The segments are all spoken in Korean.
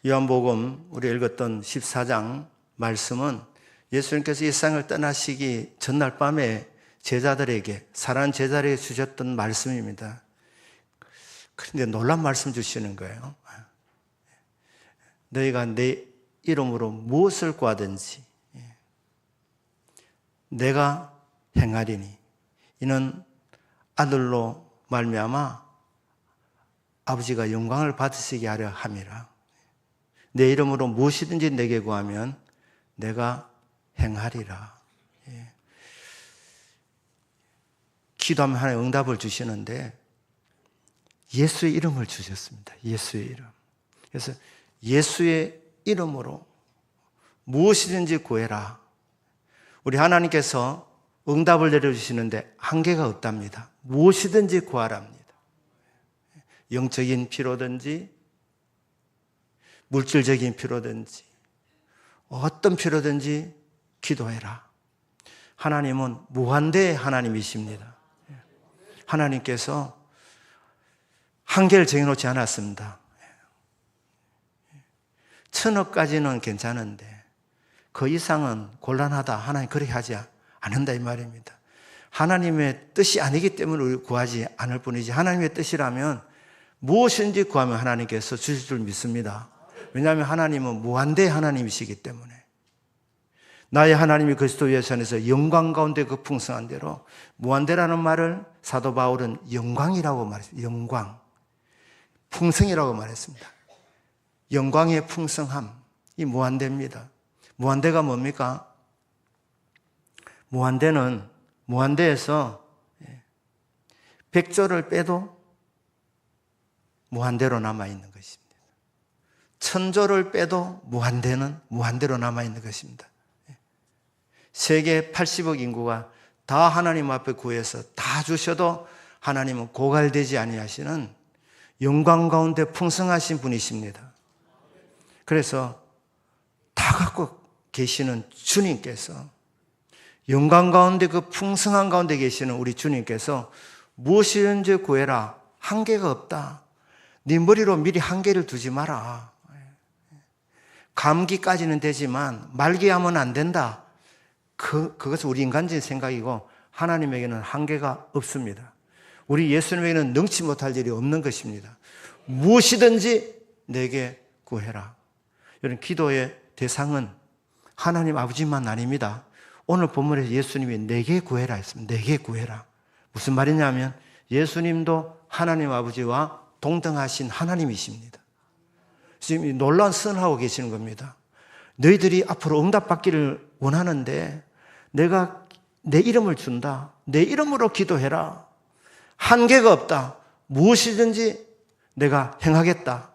요한복음 우리 읽었던 14장 말씀은 예수님께서 이 세상을 떠나시기 전날 밤에 제자들에게, 사랑하는 제자들에게 주셨던 말씀입니다. 그런데 놀란 말씀 주시는 거예요. 너희가 내 이름으로 무엇을 구하든지 내가 행하리니 이는 아들로 말미암아 아버지가 영광을 받으시게 하려 함이라. 내 이름으로 무엇이든지 내게 구하면 내가 행하리라. 기도하면 하나님 응답을 주시는데 예수의 이름을 주셨습니다. 예수의 이름. 그래서 예수의 이름으로 무엇이든지 구해라. 우리 하나님께서 응답을 내려주시는데 한계가 없답니다. 무엇이든지 구하랍니다. 영적인 필요든지 물질적인 필요든지 어떤 필요든지 기도해라. 하나님은 무한대의 하나님이십니다. 하나님께서 한계를 정해놓지 않았습니다. 1000억까지는 괜찮은데 그 이상은 곤란하다. 하나님 그렇게 하지 않는다 이 말입니다. 하나님의 뜻이 아니기 때문에 우리 구하지 않을 뿐이지 하나님의 뜻이라면 무엇인지 구하면 하나님께서 주실 줄 믿습니다. 왜냐하면 하나님은 무한대의 하나님이시기 때문에 나의 하나님이 그리스도 예수 안에서 영광 가운데 그 풍성한 대로 무한대라는 말을 사도 바울은 영광이라고 말했습니다. 영광, 풍성이라고 말했습니다. 영광의 풍성함, 이 무한대입니다. 무한대가 뭡니까? 무한대에서 100조를 빼도 무한대로 남아있는 것입니다. 1000조를 빼도 무한대로 남아있는 것입니다. 세계 80억 인구가 다 하나님 앞에 구해서 다 주셔도 하나님은 고갈되지 아니하시는 영광 가운데 풍성하신 분이십니다. 그래서 다 갖고 계시는 주님께서 영광 가운데 그 풍성한 가운데 계시는 우리 주님께서 무엇이든지 구해라. 한계가 없다. 네 머리로 미리 한계를 두지 마라. 감기까지는 되지만 말기하면 안 된다. 그것은 우리 인간적인 생각이고 하나님에게는 한계가 없습니다. 우리 예수님에게는 능치 못할 일이 없는 것입니다. 무엇이든지 내게 구해라. 여러분 기도의 대상은 하나님 아버지만 아닙니다. 오늘 본문에서 예수님이 내게 구해라 했습니다. 내게 구해라. 무슨 말이냐면 예수님도 하나님 아버지와 동등하신 하나님이십니다. 지금 놀라운 선을 하고 계시는 겁니다. 너희들이 앞으로 응답받기를 원하는데 내가 내 이름을 준다. 내 이름으로 기도해라. 한계가 없다. 무엇이든지 내가 행하겠다.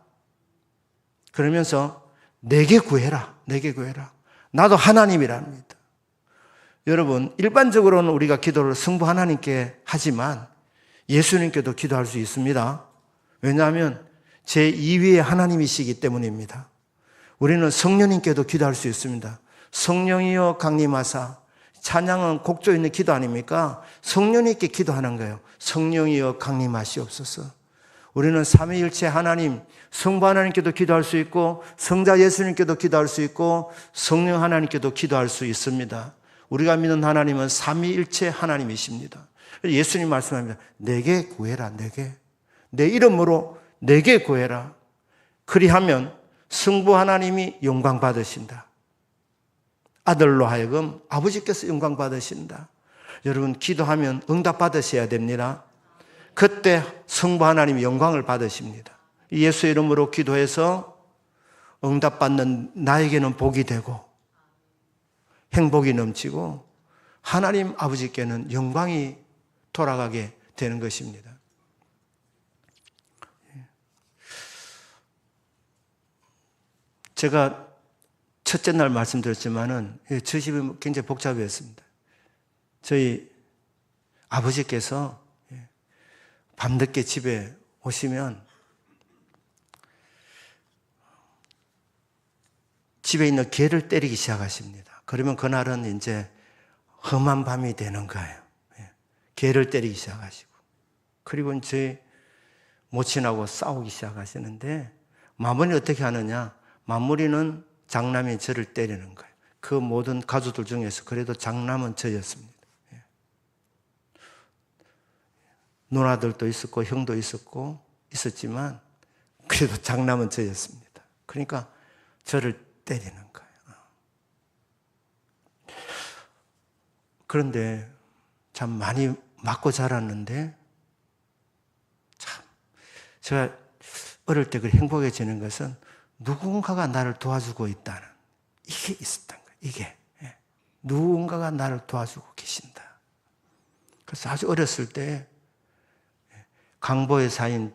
그러면서 내게 구해라. 내게 구해라. 나도 하나님이랍니다. 여러분 일반적으로는 우리가 기도를 성부 하나님께 하지만 예수님께도 기도할 수 있습니다. 왜냐하면 제2위의 하나님이시기 때문입니다. 우리는 성령님께도 기도할 수 있습니다. 성령이여 강림하사. 찬양은 곡조 있는 기도 아닙니까? 성령님께 기도하는 거예요. 성령이여 강림하시옵소서. 우리는 삼위일체 하나님, 성부 하나님께도 기도할 수 있고 성자 예수님께도 기도할 수 있고 성령 하나님께도 기도할 수 있습니다. 우리가 믿는 하나님은 삼위일체 하나님이십니다. 예수님 말씀합니다. 내게 구해라. 내게. 내 이름으로 내게 구해라. 그리하면 성부 하나님이 영광 받으신다. 아들로 하여금 아버지께서 영광 받으신다. 여러분 기도하면 응답 받으셔야 됩니다. 그때 성부 하나님이 영광을 받으십니다. 예수 이름으로 기도해서 응답 받는 나에게는 복이 되고 행복이 넘치고 하나님 아버지께는 영광이 돌아가게 되는 것입니다. 제가 첫째 날 말씀드렸지만은 저희 집이 굉장히 복잡했습니다. 저희 아버지께서 밤늦게 집에 오시면 집에 있는 개를 때리기 시작하십니다. 그러면 그날은 이제 험한 밤이 되는 거예요. 개를 때리기 시작하시고. 그리고 저희 모친하고 싸우기 시작하시는데 마무리 어떻게 하느냐? 맞물이는 장남이 저를 때리는 거예요. 그 모든 가족들 중에서 그래도 장남은 저였습니다. 누나들도 있었고 형도 있었지만 그래도 장남은 저였습니다. 그러니까 저를 때리는 거예요. 그런데 참 많이 맞고 자랐는데 참 제가 어릴 때 그렇게 행복해지는 것은 누군가가 나를 도와주고 있다는 이게 있었던 거예요. 이게 누군가가 나를 도와주고 계신다. 그래서 아주 어렸을 때 강보의 사인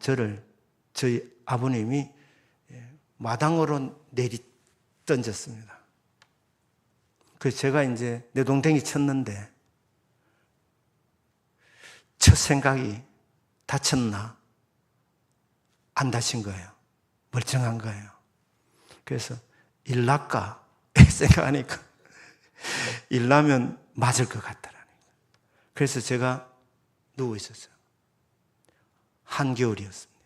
저희 아버님이 마당으로 내리 던졌습니다. 그래서 제가 이제 내 동생이 쳤는데 첫 생각이 다쳤나? 안 다친 거예요. 멀쩡한 거예요. 그래서 일날까 생각하니까 일나면 맞을 것 같더라니까. 그래서 제가 누워 있었어요. 한겨울이었습니다.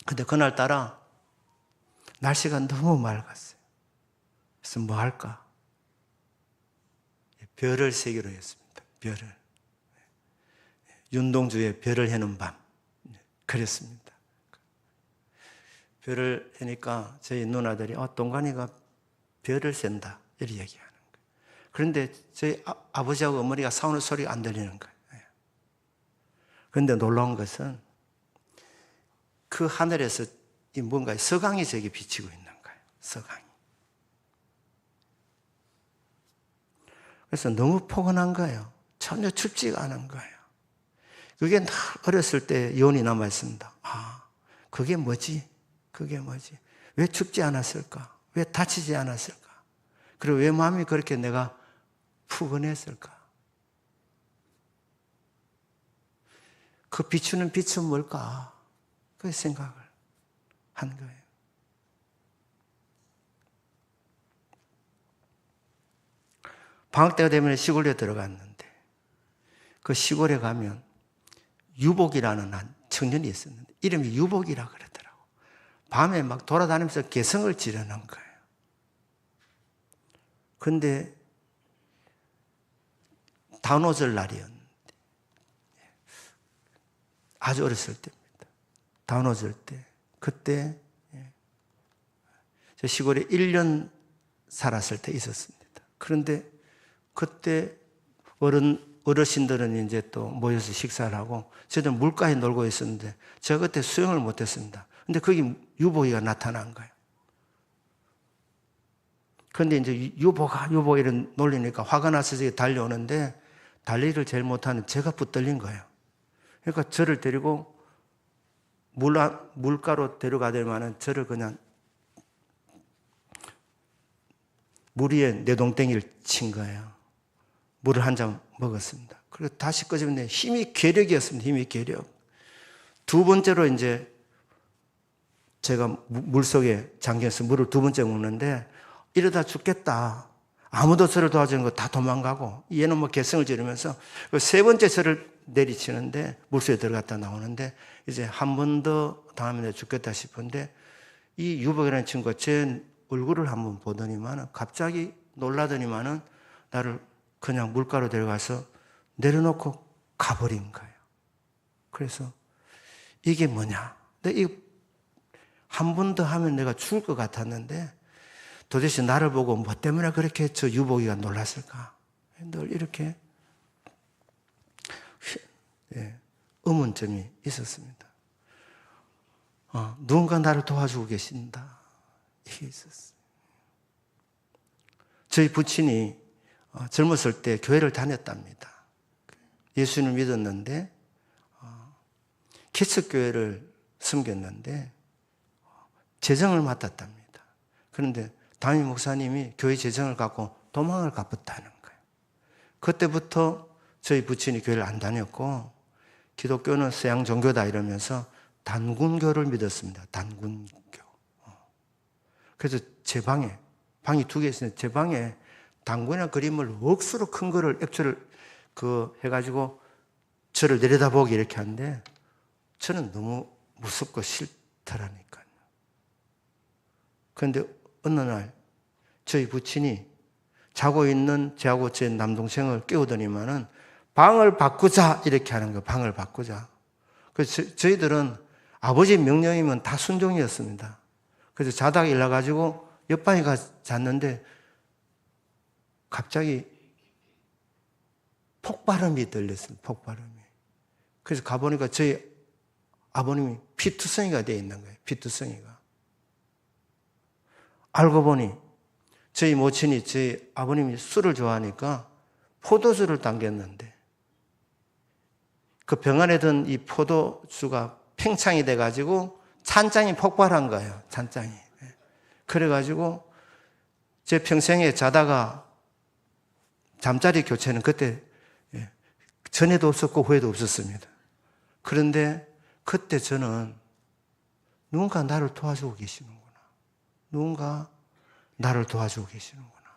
근데 그날따라 날씨가 너무 맑았어요. 그래서 뭐 할까? 별을 세기로 했습니다. 별을. 윤동주의 별을 해는 밤. 그랬습니다. 별을 해니까 저희 누나들이 동관이가 별을 샌다. 이렇게 얘기하는 거예요. 그런데 저희 아버지하고 어머니가 싸우는 소리가 안 들리는 거예요. 그런데 놀라운 것은 그 하늘에서 뭔가 서강이 저에게 비치고 있는 거예요. 서강이. 그래서 너무 포근한 거예요. 전혀 춥지가 않은 거예요. 그게 늘 어렸을 때 여운이 남아있습니다. 그게 뭐지? 그게 뭐지? 왜 춥지 않았을까? 왜 다치지 않았을까? 그리고 왜 마음이 그렇게 내가 푸근했을까? 그 비추는 빛은 뭘까? 그 생각을 한 거예요. 방학 때가 되면 시골에 들어갔는데 그 시골에 가면 유복이라는 한 청년이 있었는데 이름이 유복이라 그러더라고. 밤에 막 돌아다니면서 개성을 지르는 거예요. 근데 단오절 날이었는데 아주 어렸을 때입니다. 단오절 때 그때 저 시골에 1년 살았을 때 있었습니다. 그런데 그때 어르신들은 이제 또 모여서 식사를 하고 저희들은 물가에 놀고 있었는데 제가 그때 수영을 못했습니다. 근데 거기 유복이가 나타난 거예요. 그런데 이제 유복아 이런 놀리니까 화가 나서 저기 달려오는데 달리기를 제일 못하는 제가 붙들린 거예요. 그러니까 저를 데리고 물가로 데려가더니만은 저를 그냥 물 위에 내 동댕이를 친 거예요. 물을 한 잔 먹었습니다. 그리고 다시 끄집는데 힘이 괴력이었습니다. 힘이 괴력. 두 번째로 이제 제가 물속에 잠겨서 물을 두 번째 먹는데 이러다 죽겠다. 아무도 저를 도와주는 거 다 도망가고 얘는 뭐 개성을 지르면서 세 번째 저를 내리치는데 물속에 들어갔다 나오는데 이제 한 번 더 당하면 내가 죽겠다 싶은데 이 유복이라는 친구가 제 얼굴을 한번 보더니만은 갑자기 놀라더니만은 나를 그냥 물가로 데려가서 내려놓고 가버린 거예요. 그래서 이게 뭐냐? 한 번 더 하면 내가 죽을 것 같았는데 도대체 나를 보고 뭐 때문에 그렇게 저 유복이가 놀랐을까? 늘 이렇게 의문점이 있었습니다. 누군가 나를 도와주고 계신다. 이게 있었어요. 저희 부친이 젊었을 때 교회를 다녔답니다. 예수님을 믿었는데 개척교회를 섬겼는데 재정을 맡았답니다. 그런데 담임 목사님이 교회 재정을 갖고 도망을 가봤다는 거예요. 그때부터 저희 부친이 교회를 안 다녔고 기독교는 서양 종교다 이러면서 단군교를 믿었습니다. 단군교. 그래서 제 방에 방이 두 개 있었는데 제 방에 단군의 그림을 억수로 큰 거를 액초를 해가지고 저를 내려다보기 이렇게 하는데 저는 너무 무섭고 싫더라니까요. 그런데 어느 날 저희 부친이 자고 있는 저하고 제 남동생을 깨우더니만은 방을 바꾸자 이렇게 하는 거예요. 방을 바꾸자. 그래서 저희들은 아버지 명령이면 다 순종이었습니다. 그래서 자다가 일어나가지고 옆방에 가 잤는데 갑자기 폭발음이 들렸습니다. 폭발음이. 그래서 가보니까 저희 아버님이 피투성이가 되어 있는 거예요. 피투성이가. 알고 보니 저희 모친이 저희 아버님이 술을 좋아하니까 포도주를 당겼는데 그 병 안에 든 이 포도주가 팽창이 돼가지고 찬장이 폭발한 거예요. 찬장이. 그래가지고 제 평생에 자다가 잠자리 교체는 그때 전에도 없었고 후에도 없었습니다. 그런데 그때 저는 누군가 나를 도와주고 계시는구나. 누군가 나를 도와주고 계시는구나.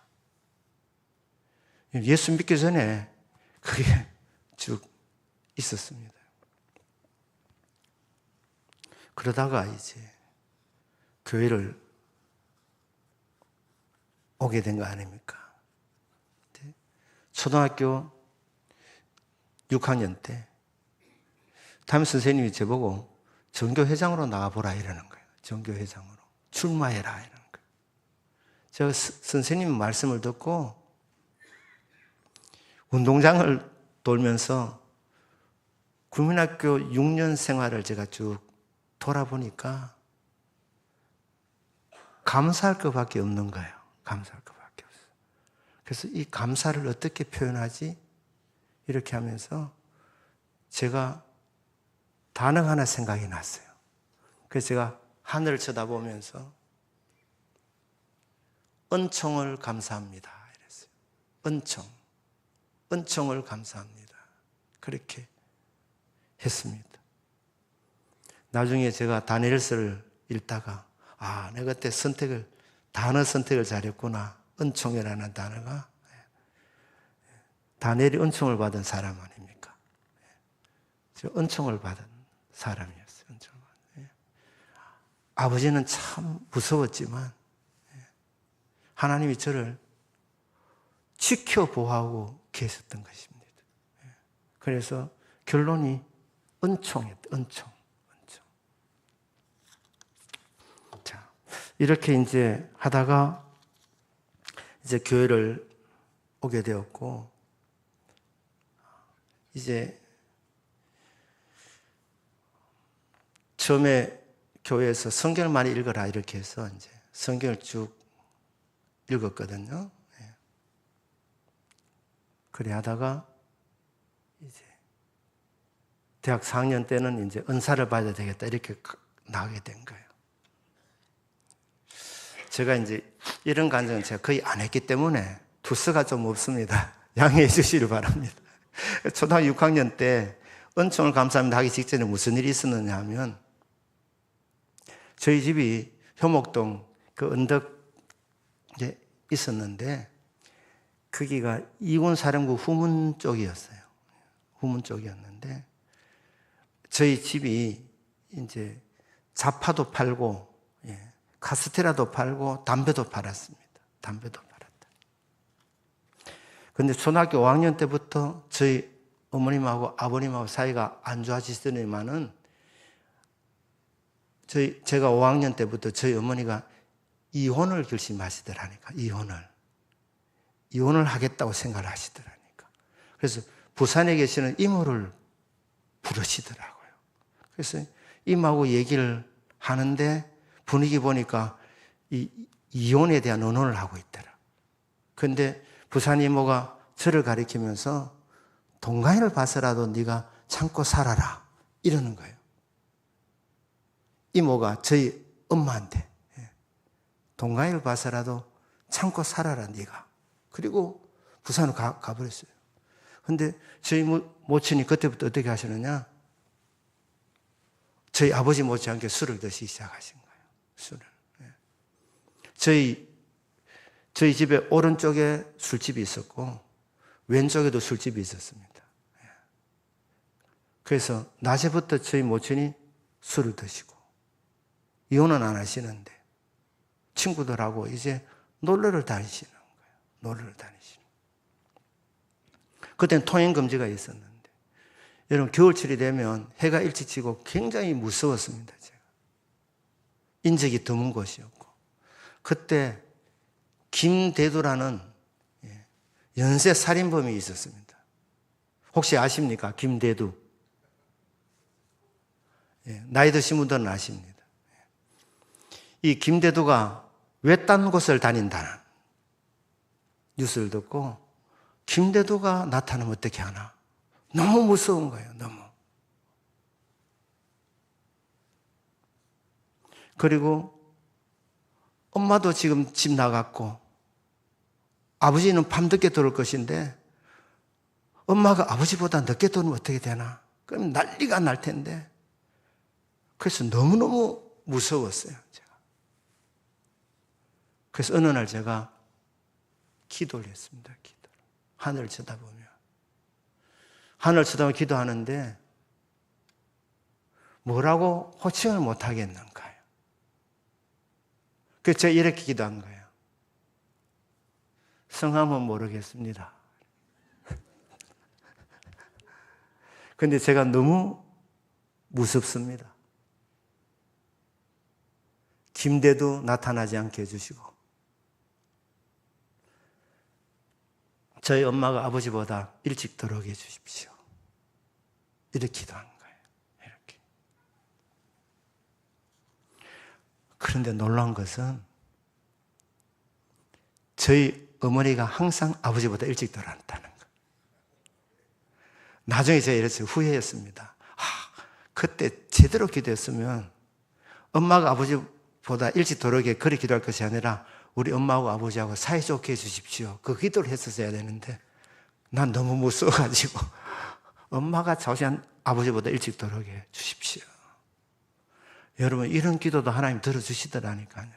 예수 믿기 전에 그게 쭉 있었습니다. 그러다가 이제 교회를 오게 된 거 아닙니까? 초등학교 6학년 때 담임 선생님이 저보고 전교회장으로 나가보라 이러는 거예요. 전교회장으로. 출마해라 이러는 거예요. 제가 선생님 말씀을 듣고 운동장을 돌면서 국민학교 6년 생활을 제가 쭉 돌아보니까 감사할 것밖에 없는 거예요. 감사할 것밖에 없어요. 그래서 이 감사를 어떻게 표현하지? 이렇게 하면서 제가 단어 하나 생각이 났어요. 그래서 제가 하늘을 쳐다보면서 은총을 감사합니다. 이랬어요. 은총을 감사합니다. 그렇게 했습니다. 나중에 제가 다니엘서를 읽다가 내가 그때 단어 선택을 잘했구나. 은총이라는 단어가 다니엘이 은총을 받은 사람 아닙니까? 저 은총을 받은 사람이었어요. 아버지는 참 무서웠지만 하나님이 저를 지켜 보호하고 계셨던 것입니다. 그래서 결론이 은총이었다. 은총. 자, 이렇게 이제 하다가 이제 교회를 오게 되었고, 이제 처음에 교회에서 성경을 많이 읽어라 이렇게 해서 이제 성경을 쭉 읽었거든요. 그래 하다가 이제 대학 4학년 때는 이제 은사를 받아야 되겠다 이렇게 나가게 된 거예요. 제가 이제 이런 간증은 제가 거의 안 했기 때문에 두서가 좀 없습니다. 양해해 주시길 바랍니다. 초등학교 6학년 때 은총을 감사합니다 하기 직전에 무슨 일이 있었느냐 하면 저희 집이 효목동 그 언덕에 있었는데 거기가 이군사령부 후문 쪽이었어요. 후문 쪽이었는데 저희 집이 이제 자파도 팔고 카스테라도 팔고 담배도 팔았습니다. 담배도 팔았다. 그런데 초등학교 5학년 때부터 저희 어머님하고 아버님하고 사이가 안 좋아지더니만은 제가 5학년 때부터 저희 어머니가 이혼을 결심하시더라니까. 이혼을 하겠다고 생각을 하시더라니까. 그래서 부산에 계시는 이모를 부르시더라고요. 그래서 이모하고 얘기를 하는데 분위기 보니까 이혼에 대한 의논을 하고 있더라. 그런데 부산 이모가 저를 가리키면서 동가인을 봐서라도 네가 참고 살아라 이러는 거예요. 이모가 저희 엄마한테 동가인을 봐서라도 참고 살아라 네가. 그리고 부산으로 가버렸어요. 그런데 저희 모친이 그때부터 어떻게 하시느냐? 저희 아버지 못지않게 술을 드시기 시작하신 거예요. 술을. 저희 집에 오른쪽에 술집이 있었고 왼쪽에도 술집이 있었습니다. 그래서 낮에부터 저희 모친이 술을 드시고 이혼은 안 하시는데 친구들하고 이제 놀러를 다니시는 거예요. 놀러를 다니시는. 그때는 통행 금지가 있었는데, 여러분 겨울철이 되면 해가 일찍 지고 굉장히 무서웠습니다. 제가 인적이 드문 곳이었고, 그때 김대두라는 연쇄 살인범이 있었습니다. 혹시 아십니까? 김대두. 나이 드신 분들은 아십니다. 이 김대두가 외딴 곳을 다닌다는 뉴스를 듣고, 김대두가 나타나면 어떻게 하나? 너무 무서운 거예요. 너무. 그리고 엄마도 지금 집 나갔고, 아버지는 밤늦게 들어올 것인데, 엄마가 아버지보다 늦게 들어오면 어떻게 되나? 그럼 난리가 날 텐데. 그래서 너무너무 무서웠어요, 제가. 그래서 어느 날 제가 기도를 했습니다. 기도를. 하늘을 쳐다보며. 하늘을 쳐다보며 기도하는데 뭐라고 호칭을 못 하겠는가요? 그래서 제가 이렇게 기도한 거예요. 성함은 모르겠습니다. 근데 제가 너무 무섭습니다. 김대두 나타나지 않게 해주시고, 저희 엄마가 아버지보다 일찍 들어오게 해주십시오. 이렇게 기도한 거예요. 이렇게. 그런데 놀라운 것은 저희 어머니가 항상 아버지보다 일찍 들어왔다는 거예요. 나중에 제가 이래서 후회했습니다. 그때 제대로 기도했으면 엄마가 아버지보다 일찍 들어오게 그렇게 기도할 것이 아니라 우리 엄마하고 아버지하고 사이좋게 해주십시오. 그 기도를 했었어야 되는데, 난 너무 무서워가지고 엄마가 자신 아버지보다 일찍 들어오게 해주십시오. 여러분, 이런 기도도 하나님 들어주시더라니까요.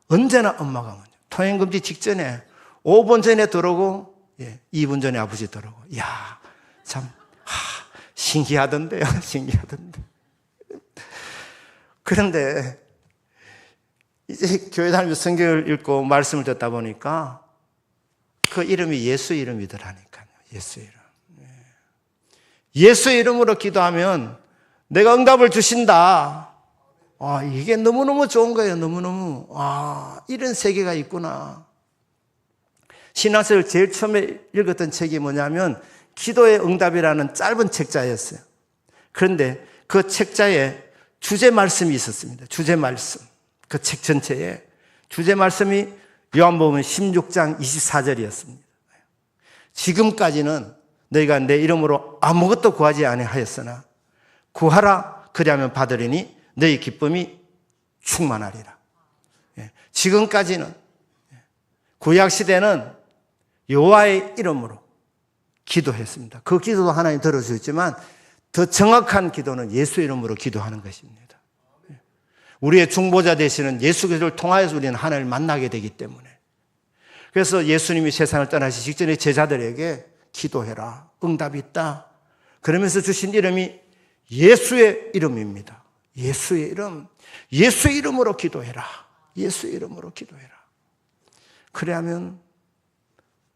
언제나 엄마가 먼저. 통행금지 직전에 5분 전에 들어오고 2분 전에 아버지 들어오고. 이야, 참 신기하던데요. 신기하던데. 그런데 이제 교회 다니면서 성경을 읽고 말씀을 듣다 보니까 그 이름이 예수 이름이더라니까요. 예수 이름. 예수 이름으로 기도하면 내가 응답을 주신다. 이게 너무너무 좋은 거예요. 너무너무. 이런 세계가 있구나. 신학서를 제일 처음에 읽었던 책이 뭐냐면 기도의 응답이라는 짧은 책자였어요. 그런데 그 책자에 주제 말씀이 있었습니다. 주제 말씀. 그 책 전체에 주제 말씀이 요한복음 16장 24절이었습니다. 지금까지는 너희가 내 이름으로 아무것도 구하지 아니하였으나 구하라 그리하면 받으리니 너희 기쁨이 충만하리라. 지금까지는 구약 시대는 여호와의 이름으로 기도했습니다. 그 기도도 하나님 들어주셨지만 더 정확한 기도는 예수 이름으로 기도하는 것입니다. 우리의 중보자 되시는 예수 그리스도를 통하여서 우리는 하나님을 만나게 되기 때문에. 그래서 예수님이 세상을 떠나시기 직전에 제자들에게 기도해라. 응답이 있다. 그러면서 주신 이름이 예수의 이름입니다. 예수의 이름. 예수의 이름으로 기도해라. 예수의 이름으로 기도해라. 그래야면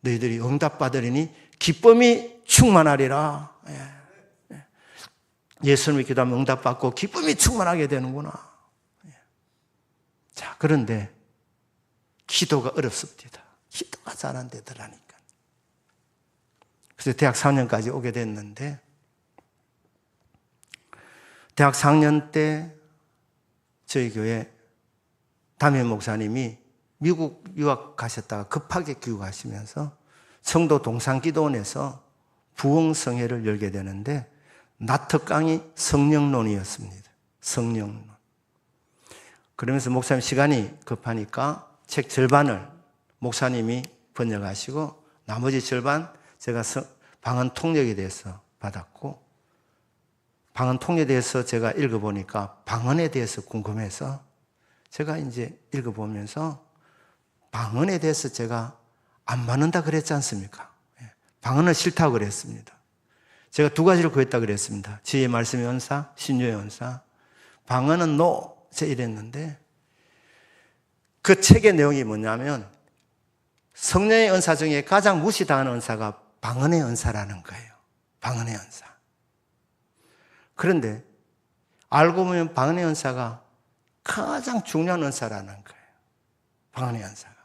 너희들이 응답받으리니 기쁨이 충만하리라. 예수님이 기도하면 응답받고 기쁨이 충만하게 되는구나. 자, 그런데 기도가 어렵습니다. 기도가 잘 안 되더라니까. 그래서 대학 4학년까지 오게 됐는데, 대학 4학년 때 저희 교회 담임 목사님이 미국 유학 가셨다가 급하게 귀국하시면서 청도 동산기도원에서 부흥성회를 열게 되는데, 나특강이 성령론이었습니다. 성령론. 그러면서 목사님 시간이 급하니까 책 절반을 목사님이 번역하시고 나머지 절반 제가 방언 통역에 대해서 받았고, 방언 통역에 대해서 제가 읽어보니까 방언에 대해서 궁금해서 제가 이제 읽어보면서 방언에 대해서 제가 안 받는다 그랬지 않습니까? 방언은 싫다고 그랬습니다. 제가 두 가지를 구했다 그랬습니다. 지혜의 말씀의 은사, 신유의 은사. 방언은 노. 제가 이랬는데 그 책의 내용이 뭐냐면 성령의 은사 중에 가장 무시당하는 은사가 방언의 은사라는 거예요. 방언의 은사. 그런데 알고 보면 방언의 은사가 가장 중요한 은사라는 거예요. 방언의 은사가.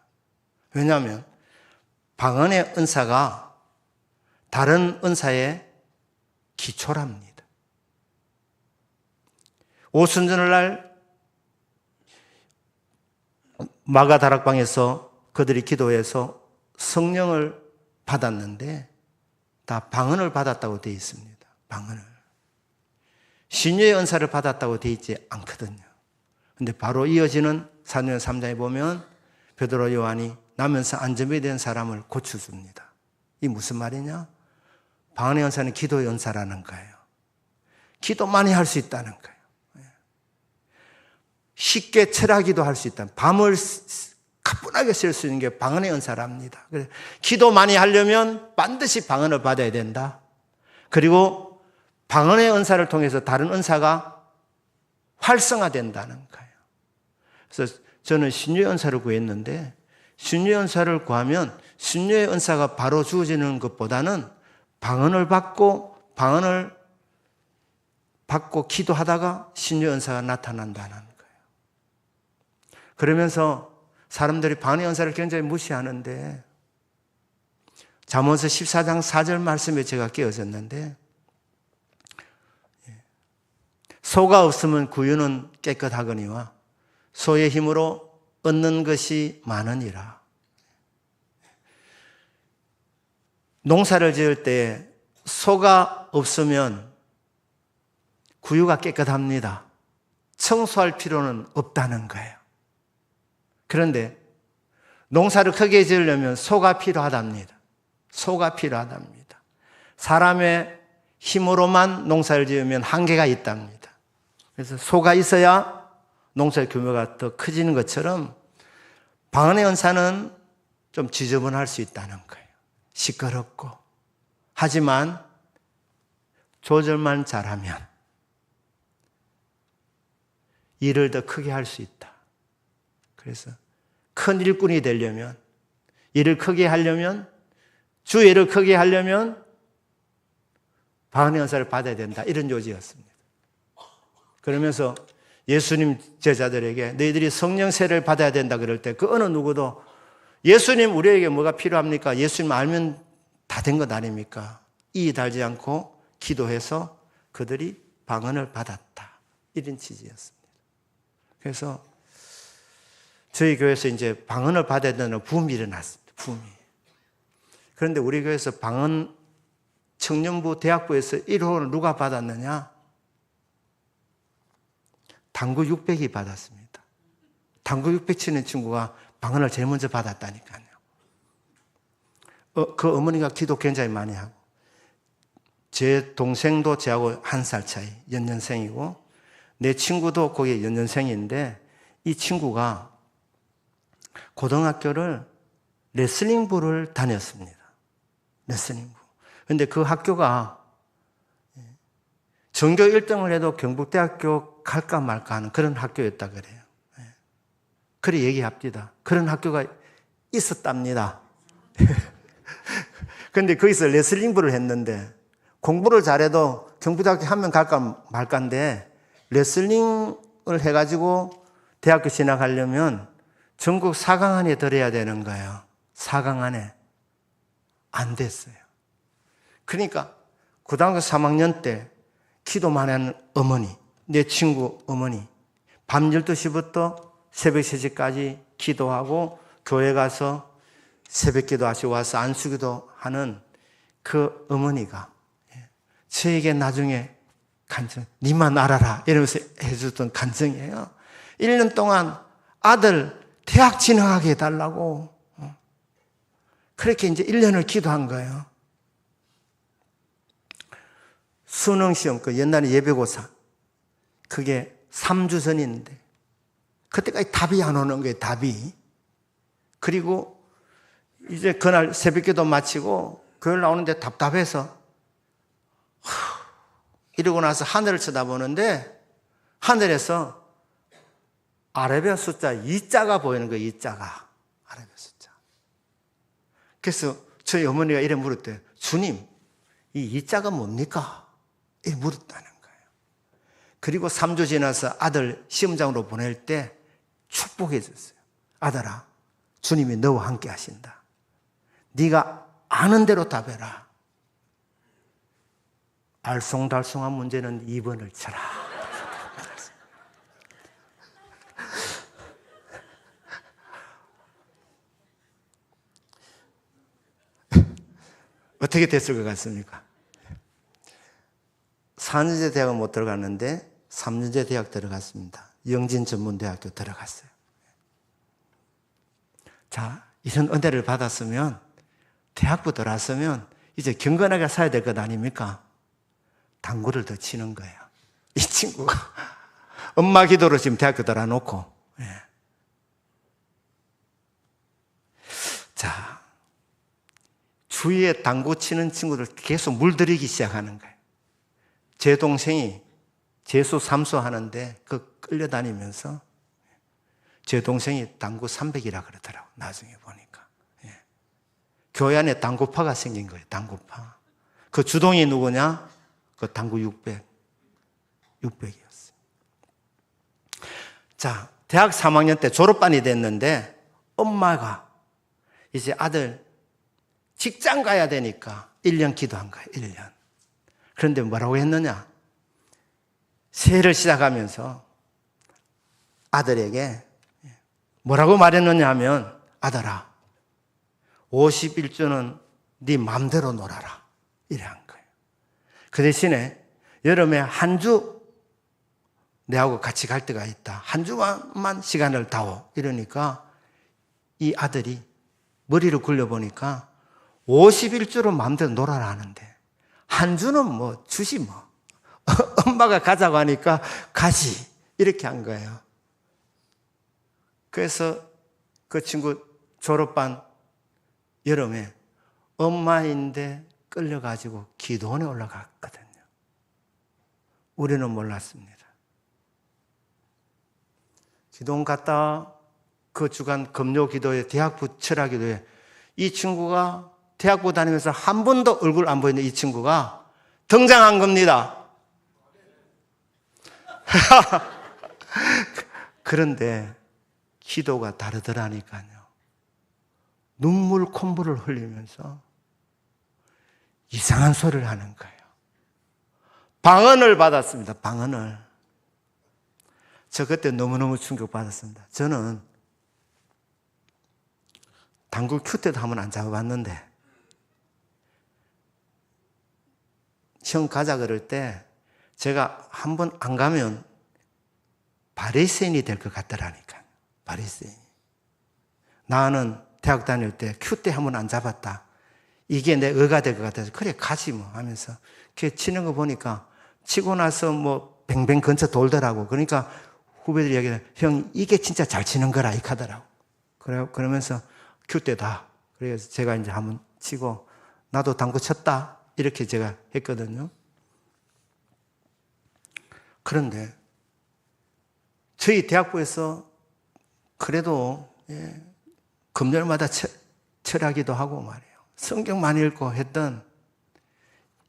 왜냐하면 방언의 은사가 다른 은사의 기초랍니다. 오순절날 마가다락방에서 그들이 기도해서 성령을 받았는데 다 방언을 받았다고 되어 있습니다. 방언을. 신유의 은사를 받았다고 되어 있지 않거든요. 근데 바로 이어지는 사도행전 3장에 보면 베드로 요한이 나면서 안전병이 된 사람을 고쳐줍니다. 이 무슨 말이냐? 방언의 은사는 기도의 은사라는 거예요. 기도 많이 할 수 있다는 거예요. 쉽게 철학기도 할 수 있다. 밤을 가뿐하게 쓸 수 있는 게 방언의 은사랍니다. 그래서 기도 많이 하려면 반드시 방언을 받아야 된다. 그리고 방언의 은사를 통해서 다른 은사가 활성화된다는 거예요. 그래서 저는 신유의 은사를 구했는데 신유의 은사를 구하면 신유의 은사가 바로 주어지는 것보다는 방언을 받고 기도하다가 신유의 은사가 나타난다는 거예요. 그러면서 사람들이 방언의 은사를 굉장히 무시하는데 잠언서 14장 4절 말씀에 제가 깨어졌는데 소가 없으면 구유는 깨끗하거니와 소의 힘으로 얻는 것이 많으니라. 농사를 지을 때 소가 없으면 구유가 깨끗합니다. 청소할 필요는 없다는 거예요. 그런데 농사를 크게 지으려면 소가 필요하답니다. 소가 필요하답니다. 사람의 힘으로만 농사를 지으면 한계가 있답니다. 그래서 소가 있어야 농사의 규모가 더 커지는 것처럼 방언의 은사는 좀 지저분할 수 있다는 거예요. 시끄럽고. 하지만 조절만 잘하면 일을 더 크게 할 수 있다. 그래서 큰 일꾼이 되려면, 일을 크게 하려면, 주 일을 크게 하려면 방언의 은사를 받아야 된다. 이런 요지였습니다. 그러면서 예수님 제자들에게 너희들이 성령 세례를 받아야 된다 그럴 때 그 어느 누구도 예수님 우리에게 뭐가 필요합니까? 예수님 알면 다 된 것 아닙니까? 이의 달지 않고 기도해서 그들이 방언을 받았다. 이런 취지였습니다. 그래서 저희 교회에서 이제 방언을 받아야 되는 붐이 일어났습니다. 붐이. 그런데 우리 교회에서 방언 청년부 대학부에서 1호를 누가 받았느냐? 당구 600이 받았습니다. 당구 600 치는 친구가 방언을 제일 먼저 받았다니까요. 그 어머니가 기도 굉장히 많이 하고 제 동생도 저하고 1살 차이, 연년생이고 내 친구도 거기에 연년생인데 이 친구가 고등학교를 레슬링부를 다녔습니다. 레슬링부. 그런데 그 학교가 전교 1등을 해도 경북대학교 갈까 말까 하는 그런 학교였다 그래요. 그래 얘기합니다. 그런 학교가 있었답니다. 그런데 거기서 레슬링부를 했는데 공부를 잘해도 경북대학교 한 명 갈까 말까인데 레슬링을 해가지고 대학교 진학하려면 전국 4강 안에 들어야 되는 거예요. 4강 안에. 안 됐어요. 그러니까 고등학교 3학년 때 기도 많이 하는 어머니, 내 친구 어머니, 밤 12시부터 새벽 3시까지 기도하고 교회 가서 새벽 기도하시고 와서 안수기도 하는 그 어머니가 저에게 나중에 간증, 니만 알아라 이러면서 해줬던 간증이에요. 1년 동안 아들 대학 진학하게 해달라고 그렇게 이제 1년을 기도한 거예요. 수능시험, 그 옛날에 예비고사 그게 3주 전인데 그때까지 답이 안 오는 거예요. 답이. 그리고 이제 그날 새벽기도 마치고 교회 나오는데 답답해서 이러고 나서 하늘을 쳐다보는데 하늘에서 아라비아 숫자 2자가 보이는 거예요. 2자가. 아라비아 숫자. 그래서 저희 어머니가 이래 물었대요. 주님, 이 2자가 뭡니까? 이래 물었다는 거예요. 그리고 3주 지나서 아들 시험장으로 보낼 때 축복해 줬어요. 아들아, 주님이 너와 함께 하신다. 네가 아는 대로 답해라. 알쏭달쏭한 문제는 2번을 쳐라. 어떻게 됐을 것 같습니까? 4년제 대학은 못 들어갔는데 3년제 대학 들어갔습니다. 영진전문대학교 들어갔어요. 자, 이런 은혜를 받았으면 대학부 들어왔으면 이제 경건하게 살아야 될 것 아닙니까? 당구를 더 치는 거예요. 이 친구가 엄마 기도로 지금 대학교 들어놓고. 예. 자, 주위에 당구 치는 친구들 계속 물들이기 시작하는 거예요. 제 동생이 재수 3수 하는데 그 끌려다니면서 제 동생이 당구 300이라 그러더라고. 나중에 보니까. 예. 교회 안에 당구파가 생긴 거예요. 당구파. 그 주동이 누구냐? 그 당구 600이었어요. 자, 대학 3학년 때 졸업반이 됐는데 엄마가 이제 아들 직장 가야 되니까 1년 기도한 거예요. 1년. 그런데 뭐라고 했느냐? 새해를 시작하면서 아들에게 뭐라고 말했느냐 하면 아들아 51주는 네 맘대로 놀아라. 이래 한 거예요. 그 대신에 여름에 한 주 내하고 같이 갈 때가 있다. 한 주만 시간을 다오. 이러니까 이 아들이 머리를 굴려보니까 51주로 마음대로 놀아라 하는데 한 주는 뭐 주지 뭐. 엄마가 가자고 하니까 가지. 이렇게 한 거예요. 그래서 그 친구 졸업반 여름에 엄마인데 끌려가지고 기도원에 올라갔거든요. 우리는 몰랐습니다. 기도원 갔다 그 주간 금요 기도회, 대학부 철학 기도회 이 친구가 대학부 다니면서 한 번도 얼굴 안 보이는 이 친구가 등장한 겁니다. 그런데 기도가 다르더라니까요. 눈물 콧물을 흘리면서 이상한 소리를 하는 거예요. 방언을 받았습니다. 방언을. 저 그때 너무너무 충격받았습니다. 저는 당구 큐 때도 한번 안 잡아봤는데 형 가자 그럴 때 제가 한 번 안 가면 바리새인이 될 것 같더라니까요. 바리새인. 나는 대학 다닐 때 큐 때 한 번 안 잡았다. 이게 내 의가 될 것 같아서 그래 가지 뭐 하면서 걔 치는 거 보니까 치고 나서 뭐 뱅뱅 근처 돌더라고. 그러니까 후배들이 얘기해 형 이게 진짜 잘 치는 거라 이렇게 하더라고. 그러면서 큐 때다. 그래서 제가 이제 한번 치고 나도 당구 쳤다. 이렇게 제가 했거든요. 그런데 저희 대학부에서 그래도 금요일마다 철하기도 하고 말이에요. 성경 많이 읽고 했던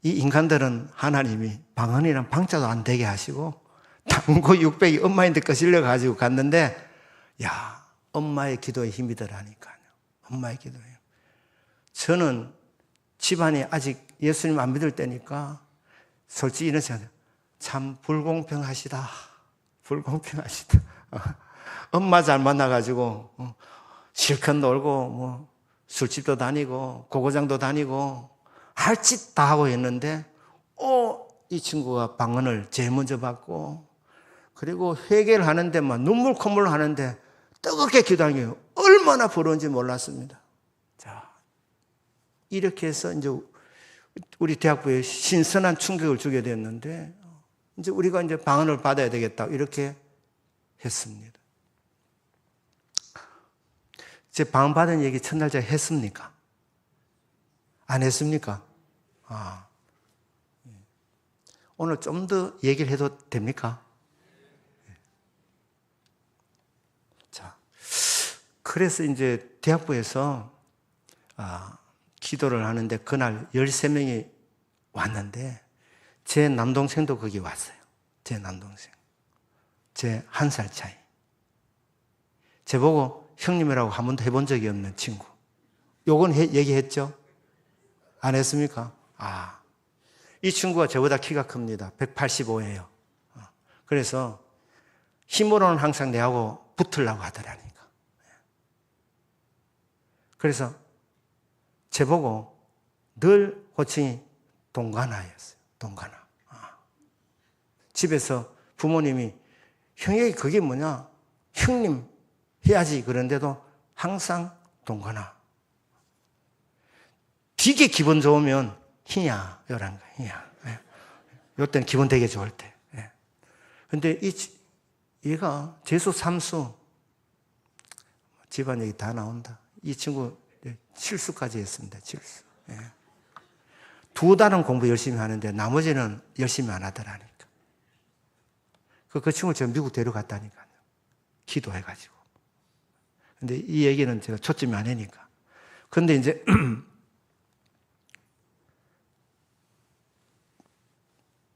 이 인간들은 하나님이 방언이랑 방자도 안 되게 하시고 당구 600이 엄마인데 거 실려가지고 갔는데 야 엄마의 기도에 힘이 더라니까요. 엄마의 기도예요. 저는 집안이 아직 예수님 안 믿을 때니까 솔직히 이런 생각 참 불공평하시다. 불공평하시다. 엄마 잘 만나가지고 실컷 놀고 뭐 술집도 다니고 고고장도 다니고 할 짓 다 하고 했는데 이 친구가 방언을 제일 먼저 받고 그리고 회개를 하는데 막 눈물 콧물 하는데 뜨겁게 기도하는 게 얼마나 부러운지 몰랐습니다. 자, 이렇게 해서 이제 우리 대학부에 신선한 충격을 주게 됐는데 이제 우리가 이제 방언을 받아야 되겠다 이렇게 했습니다. 제 방언 받은 얘기 첫날 제가 했습니까? 안 했습니까? 오늘 좀 더 얘기를 해도 됩니까? 그래서 이제 대학부에서 기도를 하는데 그날 13명이 왔는데 제 남동생도 거기 왔어요. 제 남동생. 제 1살 차이. 저보고 형님이라고 한 번도 해본 적이 없는 친구. 요건 얘기했죠? 안 했습니까? 이 친구가 저보다 키가 큽니다. 185예요. 그래서 힘으로는 항상 내하고 붙으려고 하더라니까. 그래서 저보고 늘 호칭이 동가나였어요. 동가나. 집에서 부모님이 형이 그게 뭐냐? 형님 해야지. 그런데도 항상 동가나. 되게 기분 좋으면 희야, 요란 거, 희야. 요때는 기분 되게 좋을 때. 근데 얘가 재수, 삼수, 집안 얘기 다 나온다. 이 친구 7수까지 했습니다, 7수. 2달은 공부 열심히 하는데 나머지는 열심히 안 하더라니까. 그 친구 제가 미국 데려갔다니까요. 기도해가지고. 근데 이 얘기는 제가 초점이 아니니까. 근데 이제,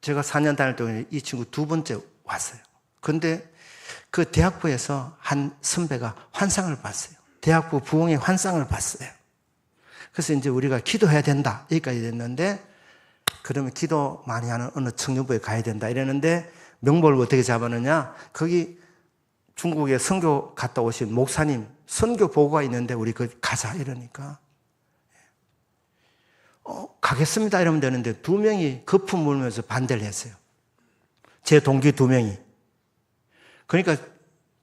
제가 4년 다닐 동안에 이 친구 2번째 왔어요. 근데 그 대학부에서 한 선배가 환상을 봤어요. 대학부 부흥의 환상을 봤어요. 그래서 이제 우리가 기도해야 된다. 여기까지 됐는데, 그러면 기도 많이 하는 어느 청년부에 가야 된다. 이랬는데, 명목을 어떻게 잡았느냐? 거기 중국에 선교 갔다 오신 목사님 선교 보고가 있는데 우리 가자. 이러니까. 가겠습니다. 이러면 되는데 2명이 거품 물면서 반대를 했어요. 제 동기 2명이. 그러니까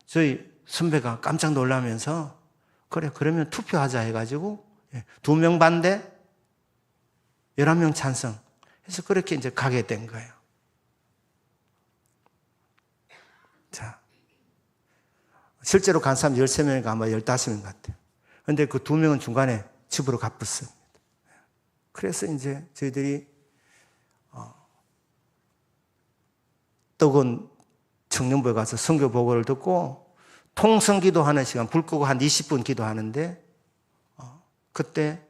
저희 선배가 깜짝 놀라면서 그래, 그러면 투표하자 해가지고 2명 반대, 11명 찬성. 해서 그렇게 이제 가게 된 거예요. 자, 실제로 간 사람 13명인가 아마 15명 같아요. 그런데 그 2명은 중간에 집으로 가봤습니다. 그래서 이제 저희들이 뜨거운 청년부에 가서 선교 보고를 듣고 통성 기도하는 시간, 불 끄고 한 20분 기도하는데 그때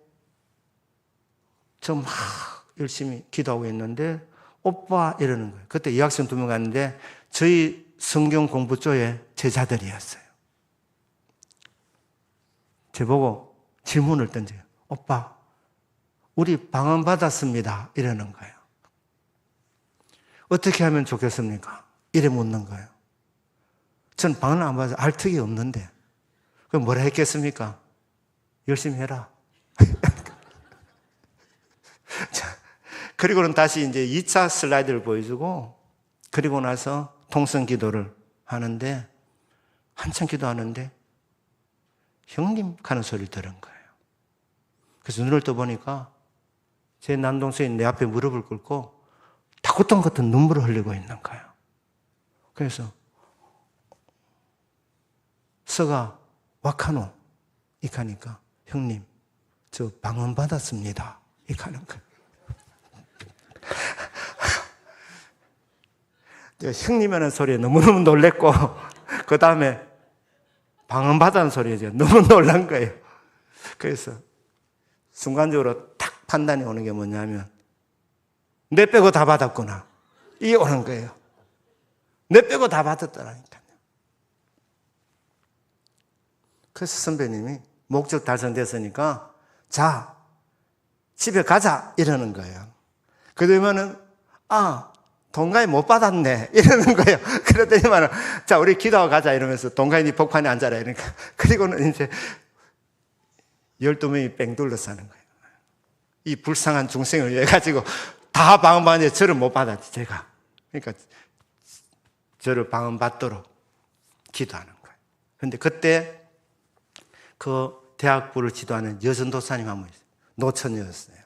저 막 열심히 기도하고 있는데 오빠 이러는 거예요. 그때 여학생 2명 갔는데 저희 성경 공부조의 제자들이었어요. 저보고 질문을 던져요. 오빠, 우리 방언 받았습니다. 이러는 거예요. 어떻게 하면 좋겠습니까? 이래 묻는 거예요. 전 방언 안 받아서 알 턱이 없는데. 그럼 뭐라 했겠습니까? 열심히 해라. 자, 그리고는 다시 이제 2차 슬라이드를 보여주고, 그리고 나서 통성 기도를 하는데, 한참 기도하는데, 형님 하는 소리를 들은 거예요. 그래서 눈을 떠보니까, 제 남동생이 내 앞에 무릎을 꿇고 타구똥 같은 눈물을 흘리고 있는 거예요. 그래서 서가 와카노 이렇게 하니까 형님 저 방언 받았습니다 이렇게 하는 거예요. 형님이라는 소리에 너무너무 놀랬고 그 다음에 방언 받았는 소리에 너무 놀란 거예요. 그래서 순간적으로 탁 판단이 오는 게 뭐냐면 내 빼고 다 받았구나. 이게 오는 거예요. 내 빼고 다 받았다라니까요. 그래서 선배님이 목적 달성됐으니까 자, 집에 가자 이러는 거예요. 그러면은 동가인 못 받았네 이러는 거예요. 그러더니만은 자, 우리 기도하고 가자 이러면서 동가인이 복판에 앉아라 이러니까 그리고는 이제 12명이 뺑 둘러싸는 거예요. 이 불쌍한 중생을 위해 가지고 다 방언받는데 저를 못 받았지, 제가. 그러니까 저를 방언받도록 기도하는 거예요. 그런데 그때 그 대학부를 지도하는 여전도사님 한 분 있어요. 노처녀였어요.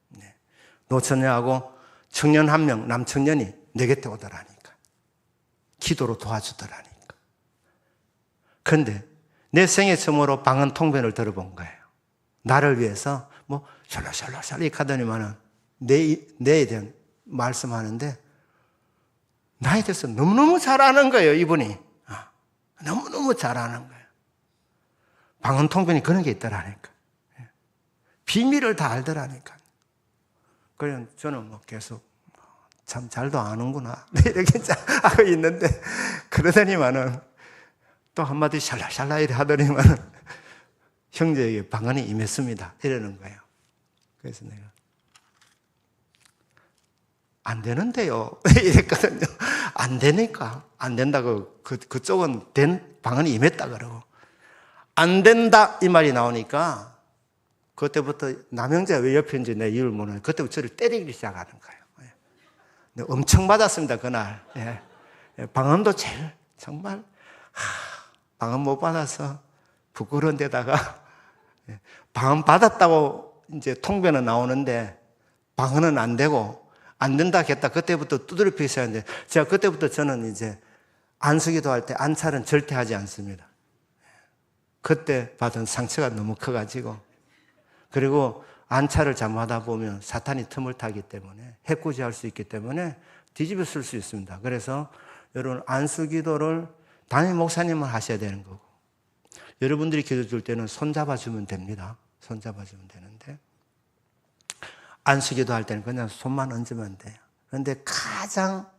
네. 노처녀하고 청년 1명, 남청년이 내 곁에 오더라니까. 기도로 도와주더라니까. 그런데 내 생애 처음으로 방언 통변을 들어본 거예요. 나를 위해서 뭐 샬라샬라샬 이렇게 하더니만은 내에 대한 말씀하는데 나에 대해서 너무너무 잘 아는 거예요, 이분이. 너무너무 잘 아는 거예요. 방언 통변이 그런 게 있더라니까. 비밀을 다 알더라니까. 그래서 저는 뭐 계속 참 잘도 아는구나 이렇게 하고 있는데, 그러더니만은 또 한마디 샬라샬라 이래 하더니만은 형제에게 방언이 임했습니다 이러는 거예요. 그래서 내가 안 되는데요 이랬거든요. 안 되니까 안 된다고, 그쪽은 방언이 임했다 그러고, 안 된다 이 말이 나오니까 그때부터 남영재가 왜 옆에 있는지 내 이유를 모르는데 그때부터 저를 때리기 시작하는 거예요. 엄청 맞았습니다 그날. 방언도 제일 정말 방언 못 받아서 부끄러운 데다가 방언 받았다고 이제 통변은 나오는데 방언은 안 되고, 안 된다 했다 그때부터 두드려 시작했는데, 제가 그때부터 저는 이제 안수기도 할 때 안찰은 절대 하지 않습니다. 그때 받은 상처가 너무 커가지고, 그리고 안찰을 잘못하다 보면 사탄이 틈을 타기 때문에, 해코지할 수 있기 때문에 뒤집어 쓸 수 있습니다. 그래서 여러분, 안수기도를 담임 목사님은 하셔야 되는 거고, 여러분들이 기도 줄 때는 손잡아주면 됩니다. 손잡아주면 되는데, 안수기도 할 때는 그냥 손만 얹으면 돼요. 그런데 가장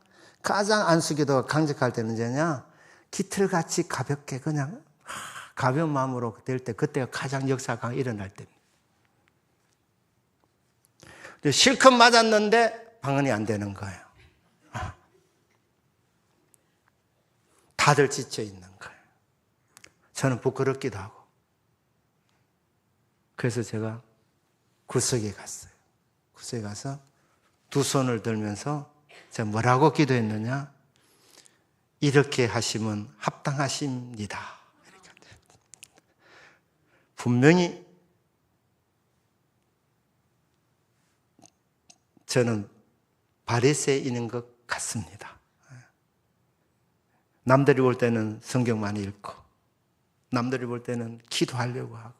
안수기도가 강력할 때는 언제냐? 깃털같이 가볍게 그냥 가벼운 마음으로 될 때, 그때가 가장 역사가 일어날 때입니다. 실컷 맞았는데 방언이 안 되는 거예요. 다들 지쳐 있는 거예요. 저는 부끄럽기도 하고. 그래서 제가 구석에 갔어요. 구석에 가서 두 손을 들면서 제가 뭐라고 기도했느냐? 이렇게 하시면 합당하십니다. 이렇게. 분명히 저는 바리새인인 것 같습니다. 남들이 볼 때는 성경 많이 읽고, 남들이 볼 때는 기도하려고 하고,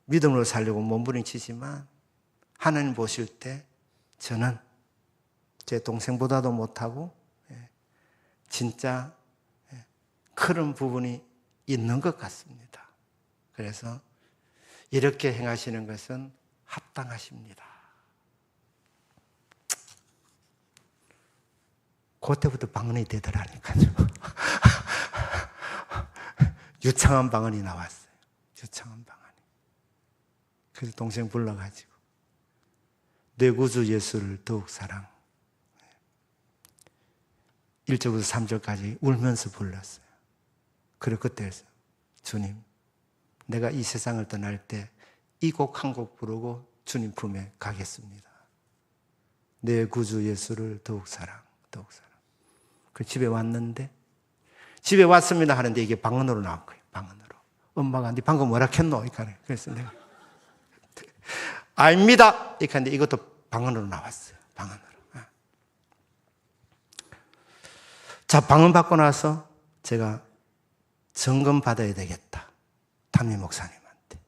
믿음으로 살려고 몸부림치지만, 하나님 보실 때 저는 제 동생보다도 못하고 진짜 그런 부분이 있는 것 같습니다. 그래서 이렇게 행하시는 것은 합당하십니다. 그때부터 방언이 되더라니까요. 유창한 방언이 나왔어요. 유창한 방언이. 그래서 동생 불러가지고 내 구주 예수를 더욱 사랑, 1절부터 3절까지 울면서 불렀어요. 그리고 그때에서 주님, 내가 이 세상을 떠날 때 이 곡 한 곡 부르고 주님 품에 가겠습니다. 내 구주 예수를 더욱 사랑, 더욱 사랑. 그 집에 왔는데, 집에 왔습니다 하는데 이게 방언으로 나온 거예요. 방언으로. 엄마가 네 방금 뭐라 했노? 이렇게. 그래서 내가 아닙니다. 이렇게 하는데 이것도 방언으로 나왔어요. 방언으로. 자, 방언 받고 나서 제가 점검 받아야 되겠다. 담임 목사님한테.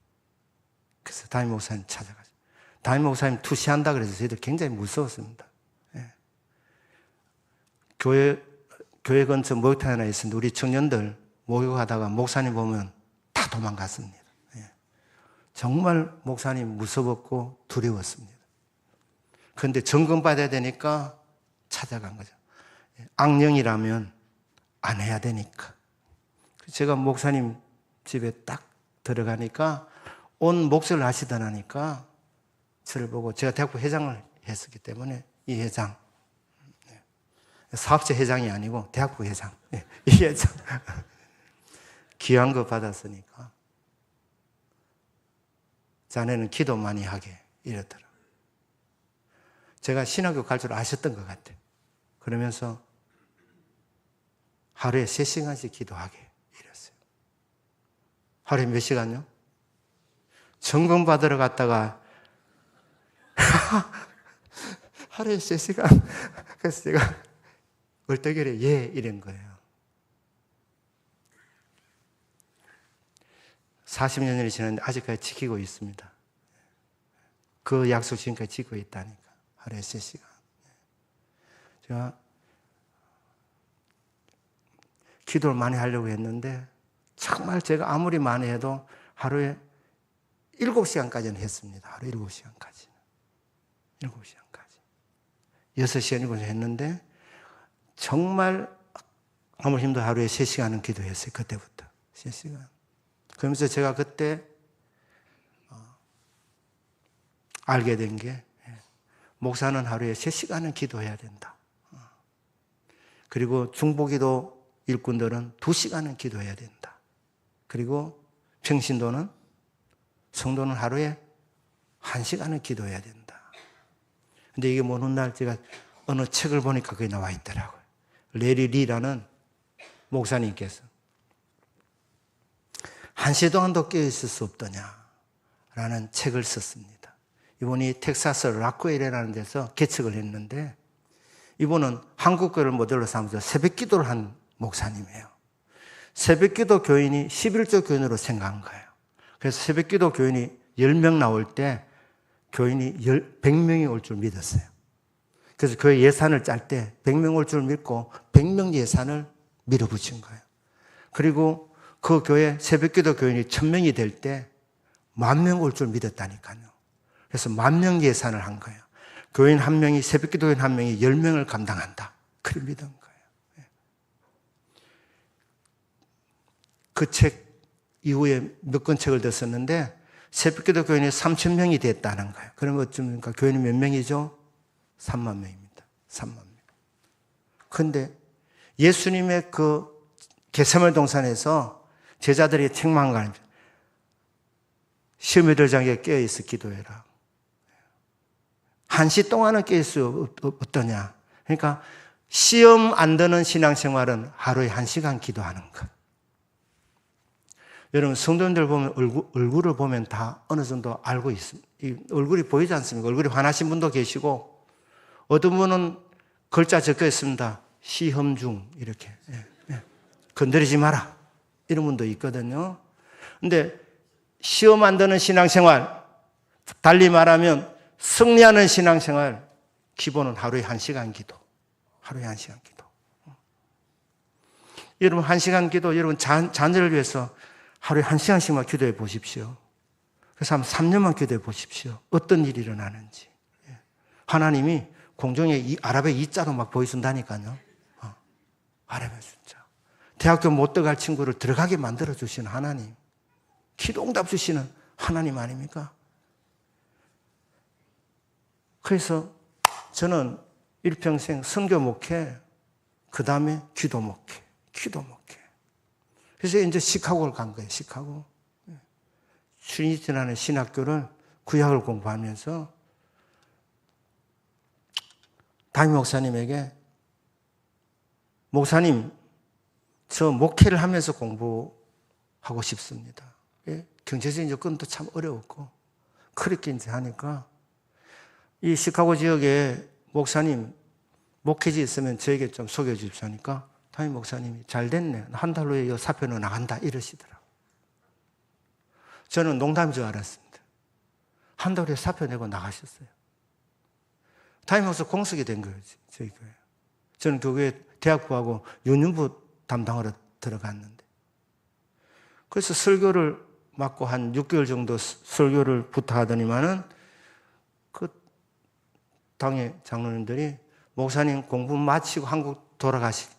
그래서 담임 목사님 찾아가서, 담임 목사님 투시한다 그래서 저희들 굉장히 무서웠습니다. 교회 근처 목욕탕 하나 있었는데 우리 청년들 목욕하다가 목사님 보면 다 도망갔습니다. 정말 목사님 무서웠고 두려웠습니다. 그런데 점검 받아야 되니까 찾아간 거죠. 악령이라면 안 해야 되니까. 제가 목사님 집에 딱 들어가니까 온 목소리를 하시다 나니까 저를 보고, 제가 대학부 회장을 했었기 때문에 이 회장, 사업체 회장이 아니고 대학부 회장, 이 회장 귀한 거 받았으니까 자네는 기도 많이 하게 이러더라. 제가 신학교 갈 줄 아셨던 것 같아요. 그러면서 하루에 3시간씩 기도하게 이랬어요. 하루에 몇 시간요? 점검 받으러 갔다가 하루에 3시간. 그래서 제가 얼떨결에 이런 거예요. 40년이 지났는데 아직까지 지키고 있습니다. 그 약속 지금까지 지키고 있다니까. 하루에 3시간. 제가 기도를 많이 하려고 했는데 정말 제가 아무리 많이 해도 하루에 7시간까지는 했습니다. 하루 7시간까지. 7시간까지. 6시간, 7시간 했는데 정말 아무 힘도 하루에 3시간은 기도했어요. 그때부터. 3시간. 그러면서 제가 그때 알게 된 게 목사는 하루에 3시간은 기도해야 된다. 그리고 중보기도 일꾼들은 2시간은 기도해야 된다. 그리고 평신도는 성도는 하루에 1시간은 기도해야 된다. 근데 이게 어느 날 제가 어느 책을 보니까 그게 나와 있더라고요. 레리 리라는 목사님께서 1시 동안도 깨어있을 수 없더냐라는 책을 썼습니다. 이분이 텍사스 락웰이라는 데서 개척을 했는데 이분은 한국교회를 모델로 삼아서 새벽기도를 한 목사님이에요. 새벽기도 교인이 11조 교인으로 생각한 거예요. 그래서 새벽기도 교인이 10명 나올 때 교인이 100명이 올 줄 믿었어요. 그래서 교회 예산을 짤 때 100명 올 줄 믿고 100명 예산을 밀어붙인 거예요. 그리고 그 교회 새벽기도 교인이 1000명이 될 때 10,000명 올 줄 믿었다니까요. 그래서 10,000명 예산을 한 거예요. 교인 한 명이, 새벽기도 교인 한 명이 10명을 감당한다. 그걸 믿은 거예요. 그 책 이후에 몇 권 책을 더 썼는데 새벽기도 교인이 3,000명이 됐다는 거예요. 그런 것 좀, 교인이 몇 명이죠? 3만 명입니다. 3만 명. 그런데 예수님의 그 겟세마네 동산에서 제자들이 책망한 거 아닙니까? 시험에 들 장에 깨어있어 기도해라. 1시 동안은 깨일 수 없더냐. 그러니까 시험 안 드는 신앙생활은 하루에 1시간 기도하는 것. 여러분 성도님들 보면 얼굴을 보면 다 어느 정도 알고 있습니다. 얼굴이 보이지 않습니까? 얼굴이 환하신 분도 계시고 어떤 분은 글자 적혀 있습니다. 시험 중 이렇게. 건드리지 마라. 이런 분도 있거든요. 근데 시험 안 드는 신앙생활, 달리 말하면 승리하는 신앙생활, 기본은 하루에 1시간 기도. 하루에 1시간 기도. 여러분 1시간 기도, 여러분 자녀를 위해서 하루에 1시간씩만 기도해 보십시오. 그래서 한 3년만 기도해 보십시오. 어떤 일이 일어나는지. 하나님이 공중에 아랍의 이자로 막 보여준다니까요. 아랍의 숫자. 대학교 못 들어갈 친구를 들어가게 만들어 주시는 하나님. 기도응답 주시는 하나님 아닙니까? 그래서 저는 일평생 선교 목회, 그 다음에 기도 목회. 그래서 이제 시카고를 간 거예요, 시카고. 트리니티라는 신학교를 구약을 공부하면서 담임 목사님에게 목사님, 저 목회를 하면서 공부하고 싶습니다. 경제적인 여건도 참 어려웠고 그렇게 이제 하니까 이 시카고 지역에 목사님 목회지 있으면 저에게 좀 소개해 주십시오 하니까 담임 목사님이 잘 됐네. 한 달 후에 이 사표는 나간다 이러시더라고요. 저는 농담인 줄 알았습니다. 한 달 후에 사표 내고 나가셨어요. 담임 목사 공석이 된 거예요. 저희 교회. 저는 그 교회 대학부하고 유년부 담당으로 들어갔는데 그래서 설교를 맡고 한 6개월 정도 설교를 부탁하더니만은 그 당의 장로님들이 목사님 공부 마치고 한국 돌아가실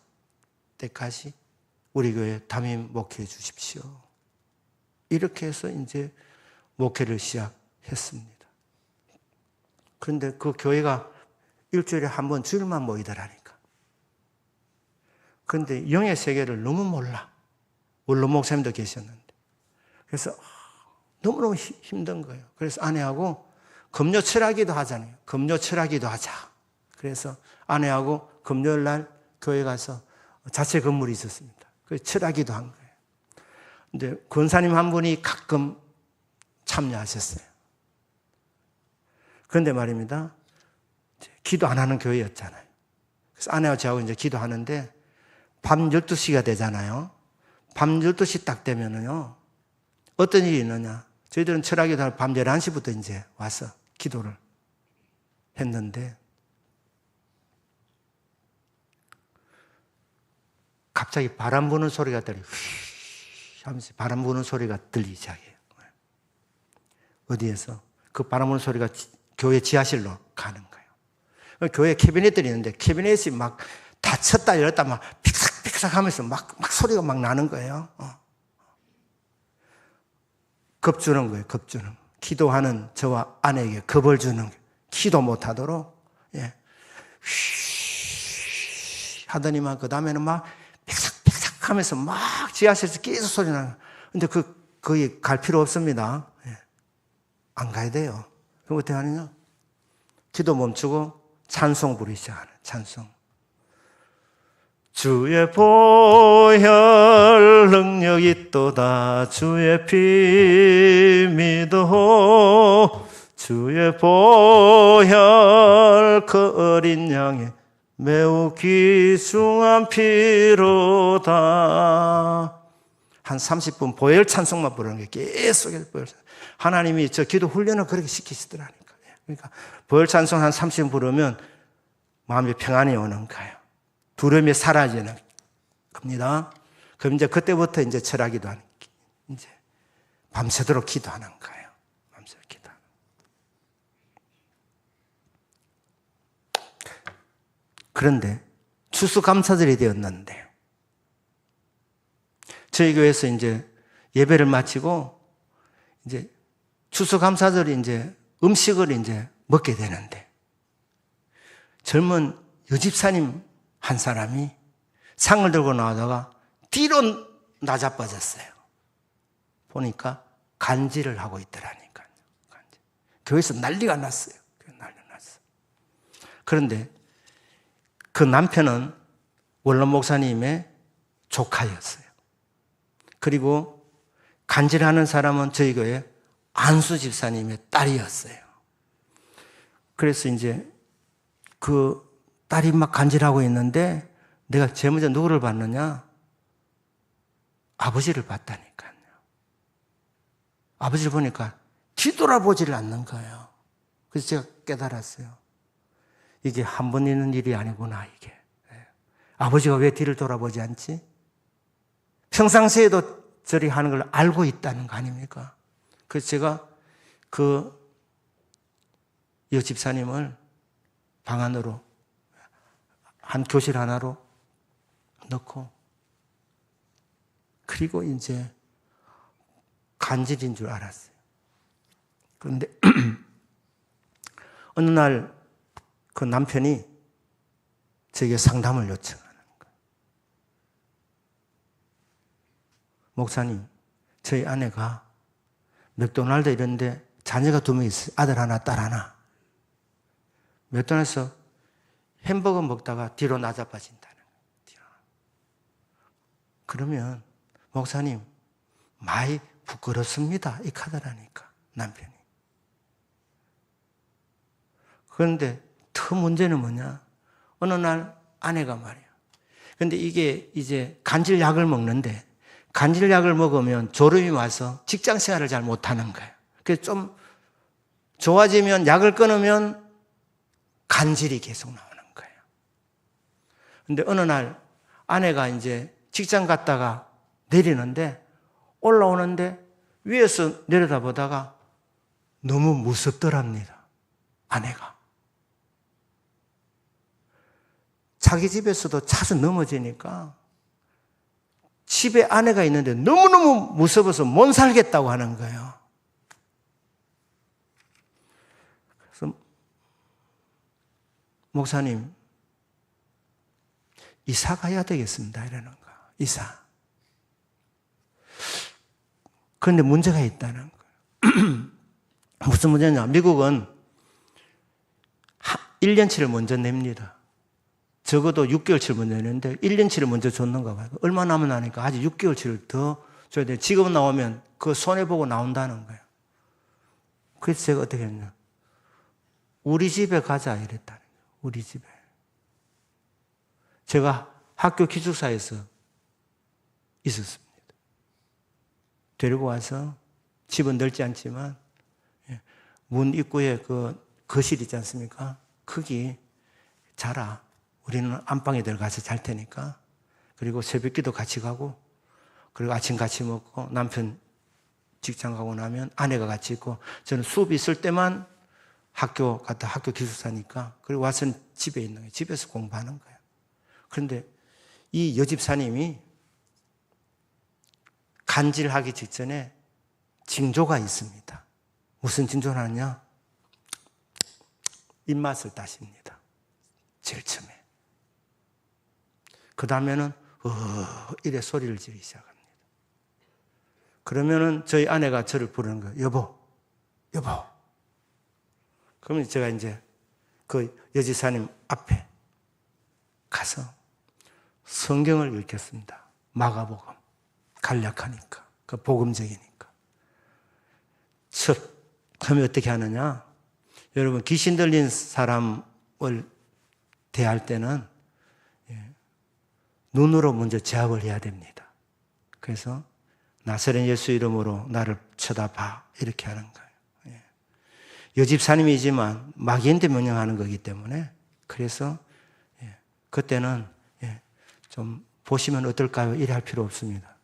때까지 우리 교회 담임 목회해 주십시오. 이렇게 해서 이제 목회를 시작했습니다. 그런데 그 교회가 일주일에 한 번 주일만 모이더라니까. 그런데 영의 세계를 너무 몰라. 원로 목사님도 계셨는데. 그래서 너무너무 힘든 거예요. 그래서 아내하고 금요 철학기도 하잖아요. 금요 철학기도 하자. 그래서 아내하고 금요일 날 교회 가서 자체 건물이 있었습니다. 그래서 철학기도 한 거예요. 근데 권사님 한 분이 가끔 참여하셨어요. 그런데 말입니다. 기도 안 하는 교회였잖아요. 그래서 아내와 저하고 이제 기도하는데 밤 12시가 되잖아요. 밤 12시 딱 되면은요. 어떤 일이 있느냐. 저희들은 철학기도 밤 11시부터 이제 와서 기도를 했는데 갑자기 바람 부는 소리가 들려. 휘 하면서 바람 부는 소리가 들리기 시작해요. 어디에서? 그 바람 부는 소리가 교회 지하실로 가는 거예요. 교회 캐비넷들이 있는데 캐비넷이 막 닫혔다 열었다 막 픽삭픽삭 하면서 막 소리가 막 나는 거예요. 겁주는 거예요. 겁주는. 기도하는 저와 아내에게 겁을 주는 거예요. 기도 못하도록. 예. 하더니만 그 다음에는 막 픽삭픽삭 하면서 막 지하실에서 계속 소리 나요. 근데 거기 갈 필요 없습니다. 예. 안 가야 돼요. 그럼 어떻게 하느냐? 기도 멈추고 찬송 부르기 시작하는 찬송. 주의 보혈 능력이 있도다. 주의 피 믿어. 주의 보혈 그 어린 양의 매우 귀중한 피로다. 한 30분 보혈 찬송만 부르는 게 계속 보혈 찬송. 하나님이 저 기도 훈련을 그렇게 시키시더라니까요. 그러니까 보혈 찬송 한 30분 부르면 마음에 평안이 오는 거예요. 두려움이 사라지는 겁니다. 그럼 이제 그때부터 이제 철학기도 하는, 이제 밤새도록 기도하는 거예요. 밤새도록 기도하는. 그런데 추수감사절이 되었는데, 저희 교회에서 이제 예배를 마치고, 이제 추수감사절이 이제 음식을 이제 먹게 되는데, 젊은 여집사님 한 사람이 상을 들고 나오다가 뒤로 나자빠졌어요. 보니까 간질을 하고 있더라니까요. 간질. 교회에서 난리가 났어요. 난리 났어요. 그런데 그 남편은 원로 목사님의 조카였어요. 그리고 간질하는 사람은 저희 교회 안수 집사님의 딸이었어요. 그래서 이제 그 딸이 막 간질하고 있는데 내가 제일 먼저 누구를 봤느냐? 아버지를 봤다니까요. 아버지를 보니까 뒤돌아보지를 않는 거예요. 그래서 제가 깨달았어요. 이게 한 번 있는 일이 아니구나, 이게. 아버지가 왜 뒤를 돌아보지 않지? 평상시에도 저리 하는 걸 알고 있다는 거 아닙니까? 그래서 제가 그 여집사님을 방 안으로 한 교실 하나로 넣고, 그리고 이제 간질인 줄 알았어요. 그런데 어느 날 그 남편이 제게 상담을 요청하는 거예요. 목사님, 저희 아내가 맥도날드 이런데 자녀가 2명 있어요. 아들 하나, 딸 하나. 맥도날드에서 햄버거 먹다가 뒤로 나자빠진다는 거예요. 그러면 목사님 많이 부끄럽습니다. 이 카드라니까 남편이. 그런데 더 문제는 뭐냐? 어느 날 아내가 말이야. 근데 이게 이제 간질약을 먹는데 간질약을 먹으면 졸음이 와서 직장 생활을 잘 못하는 거예요. 그래서 좀 좋아지면 약을 끊으면 간질이 계속 나오는 거예요. 근데 어느 날 아내가 이제 직장 갔다가 내리는데 올라오는데 위에서 내려다보다가 너무 무섭더랍니다. 아내가. 자기 집에서도 자주 넘어지니까 집에 아내가 있는데 너무너무 무서워서 못 살겠다고 하는 거예요. 그래서 목사님, 이사 가야 되겠습니다. 이러는 거. 이사. 그런데 문제가 있다는 거예요. 무슨 문제냐? 미국은 1년치를 먼저 냅니다. 적어도 6개월치를 먼저 내는데 1년치를 먼저 줬는가 봐요. 얼마 남았나니까 아직 6개월치를 더 줘야 돼요. 지금 나오면 그 손해보고 나온다는 거예요. 그래서 제가 어떻게 했냐. 우리 집에 가자 이랬다는 거예요. 우리 집에. 제가 학교 기숙사에서 있었습니다. 데리고 와서 집은 넓지 않지만 문 입구에 그 거실 있지 않습니까? 거기 자라. 우리는 안방에 들어가서 잘 테니까. 그리고 새벽기도 같이 가고 그리고 아침 같이 먹고 남편 직장 가고 나면 아내가 같이 있고 저는 수업이 있을 때만 학교 갔다 학교 기숙사니까 그리고 와서는 집에 있는 거예요. 집에서 공부하는 거예요. 그런데 이 여집사님이 간질하기 직전에 징조가 있습니다. 무슨 징조를 하느냐? 입맛을 따십니다. 제일 처음에. 그 다음에는 이래 소리를 지르기 시작합니다. 그러면은 저희 아내가 저를 부르는 거예요. 여보, 여보. 그러면 제가 이제 그 여지사님 앞에 가서 성경을 읽겠습니다. 마가복음. 간략하니까. 그 복음적이니까. 처음에 어떻게 하느냐? 여러분, 귀신 들린 사람을 대할 때는 눈으로 먼저 제압을 해야 됩니다. 그래서 나사렛 예수 이름으로 나를 쳐다봐 이렇게 하는 거예요. 여집사님이지만 마귀한테 명령하는 거기 때문에 그래서 그때는 좀 보시면 어떨까요? 이래 할 필요 없습니다.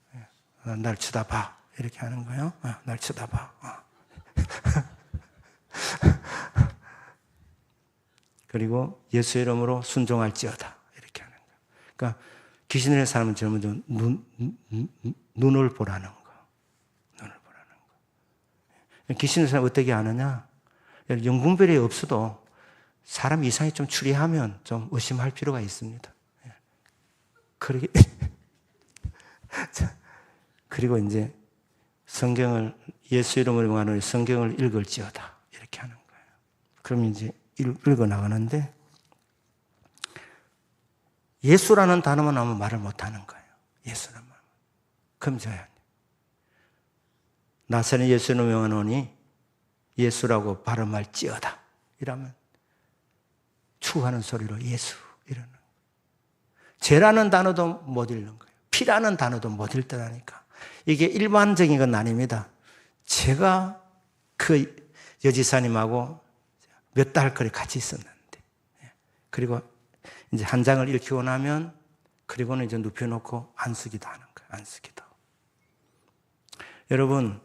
날 쳐다봐 이렇게 하는 거예요. 날 쳐다봐. 그리고 예수 이름으로 순종할지어다 이렇게 하는 거예요. 그러니까 귀신 들린 사람은 제일 먼저 눈을 보라는 거. 눈을 보라는 거. 귀신 들린 사람은 어떻게 아느냐? 영분별이 없어도 사람 이상이 좀 추리하면 좀 의심할 필요가 있습니다. 그리고 이제 성경을 예수 이름으로 명하는 성경을 읽을지어다 이렇게 하는 거예요. 그럼 이제 읽어 나가는데 예수라는 단어만 나오면 말을 못 하는 거예요. 예수라는 말. 그럼 저야 나사렛 예수를 명하노니 예수라고 발음할지어다 이러면 추구하는 소리로 예수 이러는 거예요. 죄라는 단어도 못 읽는 거예요. 피라는 단어도 못 읽더라니까. 이게 일반적인 건 아닙니다. 제가 그 여지사님하고 몇 달 거리 같이 있었는데 그리고 이제 한 장을 읽히고 나면 그리고는 이제 눕혀놓고 안수기도 하는 거예요. 안수기도. 여러분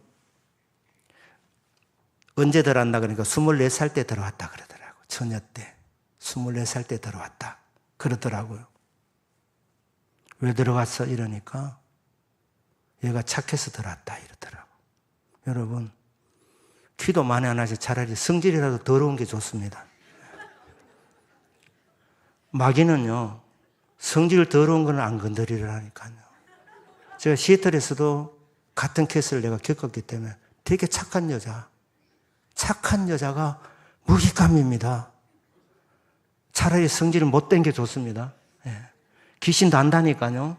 언제 들어왔나 그러니까 24살 때 들어왔다 그러더라고요. 처녀 때 24살 때 들어왔다 그러더라고요. 왜 들어갔어? 이러니까 얘가 착해서 들어왔다 이러더라고요. 여러분 기도 많이 안 하지 차라리 성질이라도 더러운 게 좋습니다. 마귀는요 성질 더러운 건 안 건드리라니까요. 제가 시애틀에서도 같은 케이스를 내가 겪었기 때문에 되게 착한 여자가 무기감입니다. 차라리 성질을 못된 게 좋습니다. 귀신 난다니까요.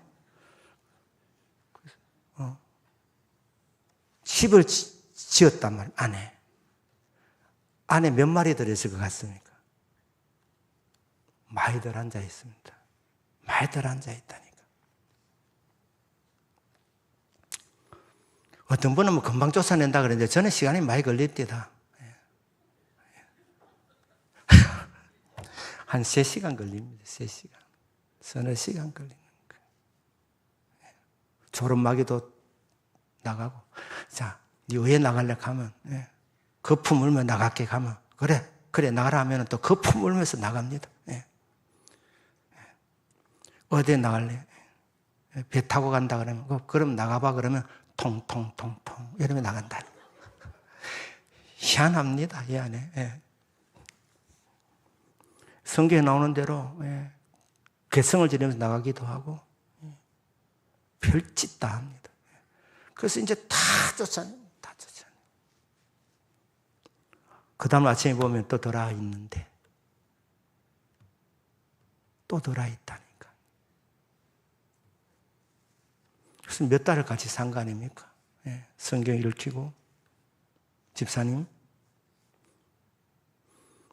집을 지었단 말이에요. 안에 몇 마리 들어있을 것 같습니까? 많이들 앉아 있습니다. 많이들 앉아 있다니까. 어떤 분은 뭐 금방 쫓아낸다 그러는데 저는 시간이 많이 걸립니다. 한 3시간 걸립니다. 3시간. 서너 시간 걸리는 거예요. 조름마귀도 나가고. 자, 네 왜 나갈래 하면 거품 울며 나갈게 가면 그래 나가라 하면 또 거품 울면서 나갑니다. 어디에 나갈래? 배 타고 간다 그러면 그럼 나가봐 그러면 통통통통 이러면 나간다. 희한합니다. 희한해. 성경에 나오는 대로 개성을 지르면서 나가기도 하고 별짓 다 합니다. 그래서 이제 다 쫓아내요. 그 다음 아침에 보면 또 돌아 있는데 또 돌아 있다니까. 그래서 몇 달을 같이 산 거 아닙니까? 성경 읽히고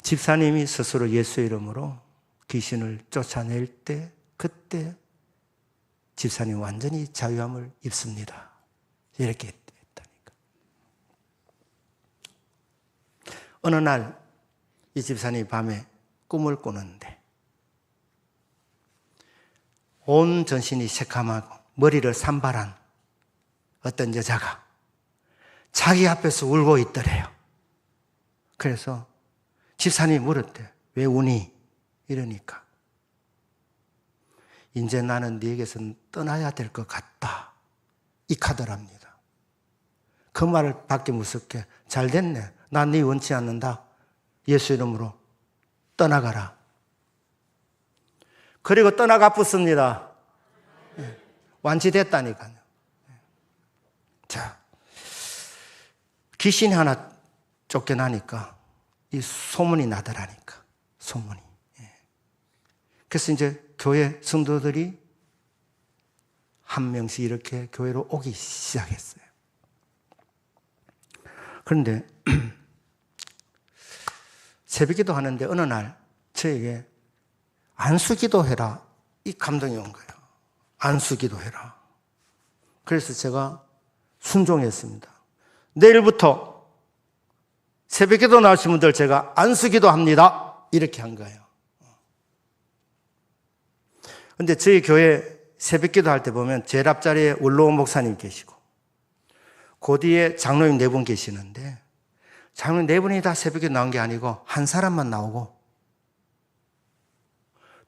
집사님이 스스로 예수 이름으로 귀신을 쫓아낼 때 그때 집사님 완전히 자유함을 입습니다. 이렇게 했다니까. 어느 날 이 집사님이 밤에 꿈을 꾸는데 온 전신이 새카맣고 머리를 산발한 어떤 여자가 자기 앞에서 울고 있더래요. 그래서 집사님이 물었대. 왜 우니? 이러니까 이제 나는 네게서 떠나야 될 것 같다. 이 카드랍니다. 그 말을 받기 무섭게 잘 됐네. 난 네 원치 않는다. 예수 이름으로 떠나가라. 그리고 떠나가 붙습니다. 완치됐다니까요. 자, 귀신이 하나 쫓겨나니까 이 소문이 나더라니까. 소문이. 그래서 이제 교회 성도들이 한 명씩 이렇게 교회로 오기 시작했어요. 그런데 새벽기도 하는데 어느 날 저에게 안수기도 해라. 이 감동이 온 거예요. 안수기도 해라. 그래서 제가 순종했습니다. 내일부터 새벽기도 나오신 분들 제가 안수기도 합니다. 이렇게 한 거예요. 근데 저희 교회 새벽기도 할 때 보면 제일 앞자리에 원로원 목사님 계시고 그 뒤에 장로님 4분 계시는데 장로님 4분이 다 새벽기도 나온 게 아니고 한 사람만 나오고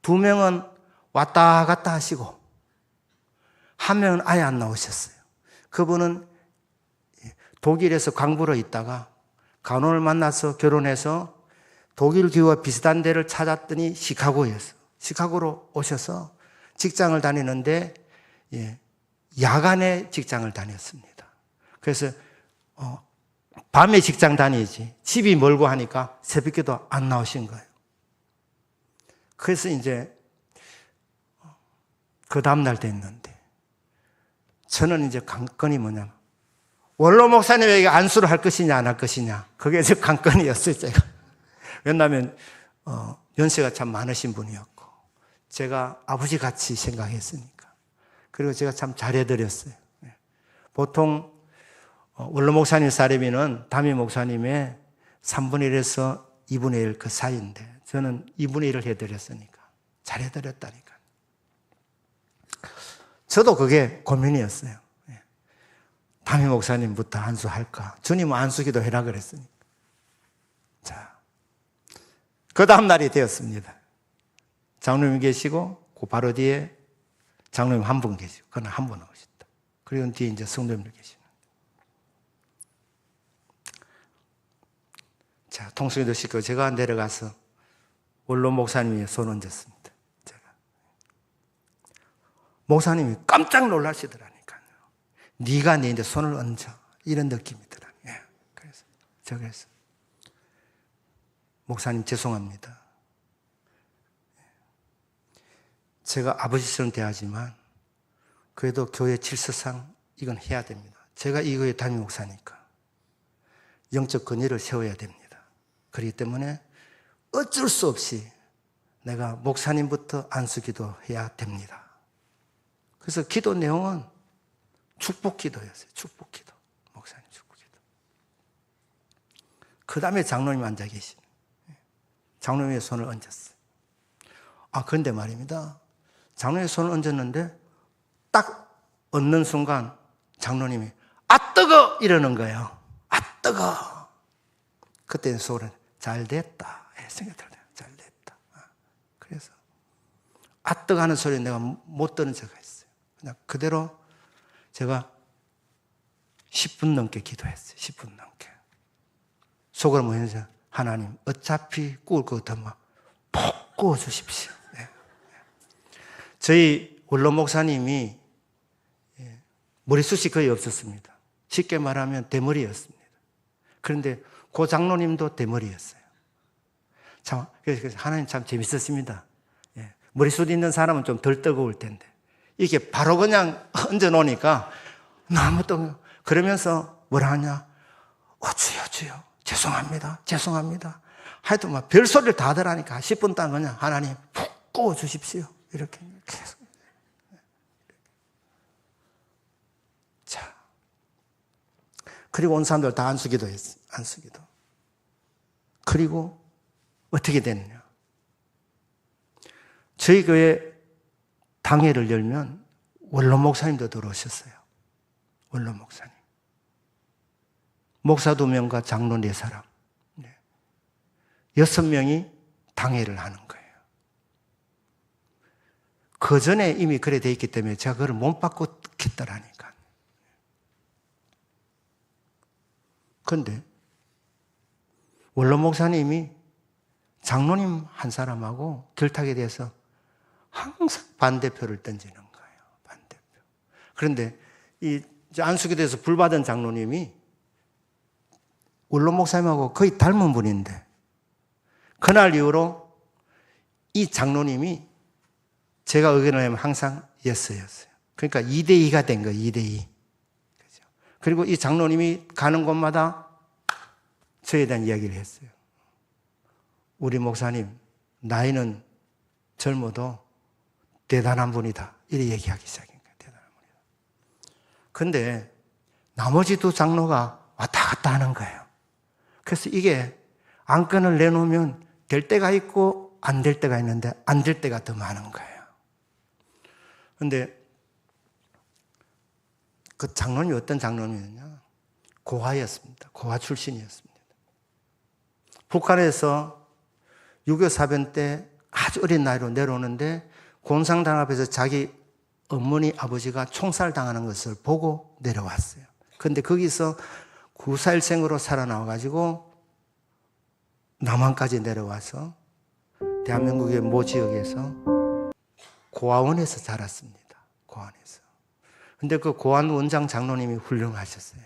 2명은 왔다 갔다 하시고 1명은 아예 안 나오셨어요. 그분은 독일에서 광부로 있다가 간호를 만나서 결혼해서 독일 교회와 비슷한 데를 찾았더니 시카고로 오셔서 직장을 다니는데 야간에 직장을 다녔습니다. 그래서 밤에 직장 다니지 집이 멀고 하니까 새벽기도 안 나오신 거예요. 그래서 이제 그 다음날 됐는데 저는 이제 관건이 뭐냐면 원로 목사님에게 안수를 할 것이냐 안 할 것이냐 그게 제 관건이었어요. 제가 왜냐하면 연세가 참 많으신 분이었고 제가 아버지같이 생각했으니까. 그리고 제가 참 잘해드렸어요. 보통 원로 목사님 사례비는 담임 목사님의 3분의 1에서 2분의 1 그 사이인데 저는 2분의 1을 해드렸으니까 잘해드렸다니까. 저도 그게 고민이었어요. 담임 목사님부터 안수할까? 주님은 안수기도 해라 그랬으니까. 자, 그 다음 날이 되었습니다. 장로님 계시고 그 바로 뒤에 장로님 한 분 계시고 그는 한 분 오셨다. 그리고 뒤에 이제 성도님들 계시는. 자, 통성기도 시키고 제가 내려가서 원로 목사님이 손 얹었습니다. 제가. 목사님이 깜짝 놀라시더라니까요. 네가 내인데 손을 얹어 이런 느낌이더라. 그래서 제가 그래서 목사님 죄송합니다. 제가 아버지처럼 대하지만 그래도 교회 질서상 이건 해야 됩니다. 제가 이 교회 담임 목사니까 영적 권위를 세워야 됩니다. 그렇기 때문에 어쩔 수 없이 내가 목사님부터 안수기도 해야 됩니다. 그래서 기도 내용은 축복기도였어요. 축복기도. 목사님 축복기도. 그 다음에 장로님 앉아 계시네. 장로님의 손을 얹었어요. 그런데 말입니다. 장로님의 손을 얹었는데 딱 얹는 순간 장로님이 뜨거! 이러는 거예요. 뜨거! 그때 속으로는 잘 됐다. 생각이 들어요. 잘 됐다. 그래서 뜨거 하는 소리 내가 못 들은 적이 있어요. 그냥 그대로 제가 10분 넘게 기도했어요. 10분 넘게. 속으로 뭐였어요? 하나님 어차피 구울 것 같으면 푹 구워주십시오. 저희 원로 목사님이 머리숱이 거의 없었습니다. 쉽게 말하면 대머리였습니다. 그런데 그 장로님도 대머리였어요. 참, 그래서 하나님 참 재밌었습니다. 머리숱 있는 사람은 좀 덜 뜨거울 텐데 이게 바로 그냥 얹어 놓으니까 너무 뜨거워. 그러면서 뭐라 하냐? 주여 죄송합니다. 죄송합니다. 하여튼 막 별소리를 다 하더라니까 10분 동안 그냥 하나님 푹 구워 주십시오. 이렇게 계속. 자, 그리고 온 사람들 다 안수기도 했어요. 안수기도. 그리고 어떻게 됐느냐? 저희 교회 당회를 열면 원로 목사님도 들어오셨어요. 원로 목사님. 목사 2명과 장로 4사람. 6명이 당회를 하는 거예요. 그 전에 이미 그래 돼 있기 때문에 제가 그걸 못 바꾸겠다라니까. 그런데 원로 목사님이 장로님 한 사람하고 결탁에 대해서 항상 반대표를 던지는 거예요. 반대표. 그런데 이 안수기도에서 불받은 장로님이 원로 목사님하고 거의 닮은 분인데 그날 이후로 이 장로님이 제가 의견을 내면 항상 예스였어요. 그러니까 2대2가 된 거예요. 2대2. 그죠? 그리고 이 장로님이 가는 곳마다 저에 대한 이야기를 했어요. 우리 목사님 나이는 젊어도 대단한 분이다. 이렇게 얘기하기 시작한 거예요. 대단한 분이다. 그런데 나머지 2 장로가 왔다 갔다 하는 거예요. 그래서 이게 안건을 내놓으면 될 때가 있고 안 될 때가 있는데 안 될 때가 더 많은 거예요. 그런데 그 장로님이 어떤 장로님이었냐? 고아였습니다. 고아 출신이었습니다. 북한에서 6.25 사변 때 아주 어린 나이로 내려오는데 곤상당 앞에서 자기 어머니 아버지가 총살당하는 것을 보고 내려왔어요. 그런데 거기서 9.41생으로 살아나와가지고 남한까지 내려와서 대한민국의 모 지역에서 고아원에서 자랐습니다. 고아원에서. 근데 그 고아원 원장 장로님이 훌륭하셨어요.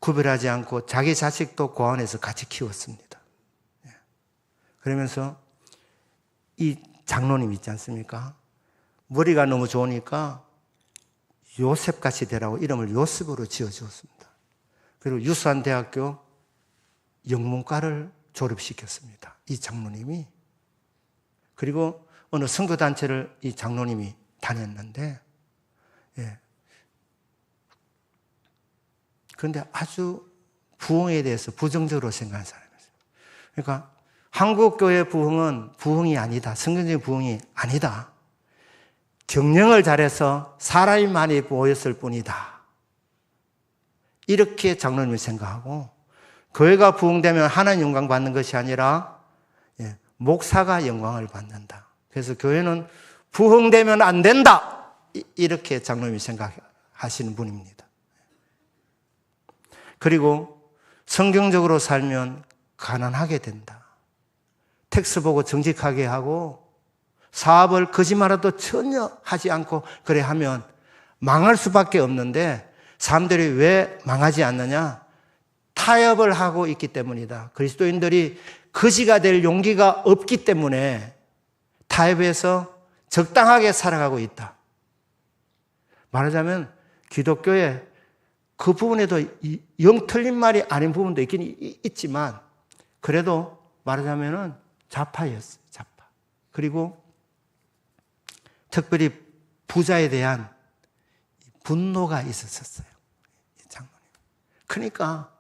구별하지 않고 자기 자식도 고아원에서 같이 키웠습니다. 그러면서 이 장로님 있지 않습니까? 머리가 너무 좋으니까 요셉같이 되라고 이름을 요셉으로 지어주었습니다. 그리고 유수한대학교 영문과를 졸업시켰습니다. 이 장로님이. 그리고 어느 선교단체를 이 장로님이 다녔는데, 그런데 아주 부흥에 대해서 부정적으로 생각하는 사람이었어요. 그러니까 한국교회 부흥은 부흥이 아니다. 성경적인 부흥이 아니다. 경영을 잘해서 사람이 많이 모였을 뿐이다. 이렇게 장로님이 생각하고, 교회가 부흥되면 하나님 영광 받는 것이 아니라 목사가 영광을 받는다. 그래서 교회는 부흥되면 안 된다. 이렇게 장로님이 생각하시는 분입니다. 그리고 성경적으로 살면 가난하게 된다. 텍스 보고 정직하게 하고 사업을 거짓말라도 전혀 하지 않고 그래 하면 망할 수밖에 없는데 사람들이 왜 망하지 않느냐? 타협을 하고 있기 때문이다. 그리스도인들이 거지가 될 용기가 없기 때문에 타협해서 적당하게 살아가고 있다. 말하자면 기독교에 그 부분에도 영 틀린 말이 아닌 부분도 있긴 있지만 그래도 말하자면은 좌파였어요. 좌파. 그리고 특별히 부자에 대한 분노가 있었어요. 장로님. 그러니까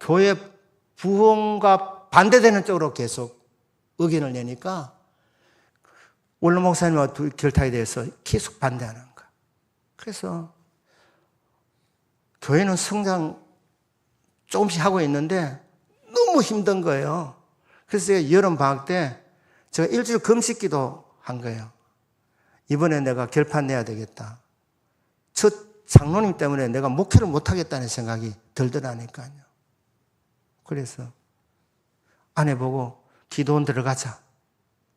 교회 부흥과 반대되는 쪽으로 계속 의견을 내니까 원로 목사님과 결탁에 대해서 계속 반대하는 거야. 그래서 교회는 성장 조금씩 하고 있는데 너무 힘든 거예요. 그래서 제가 여름 방학 때 제가 일주일 금식 기도 한 거예요. 이번에 내가 결판 내야 되겠다. 첫 장로님 때문에 내가 목회를 못하겠다는 생각이 들더라니까요. 그래서 아내 보고 기도원 들어가자.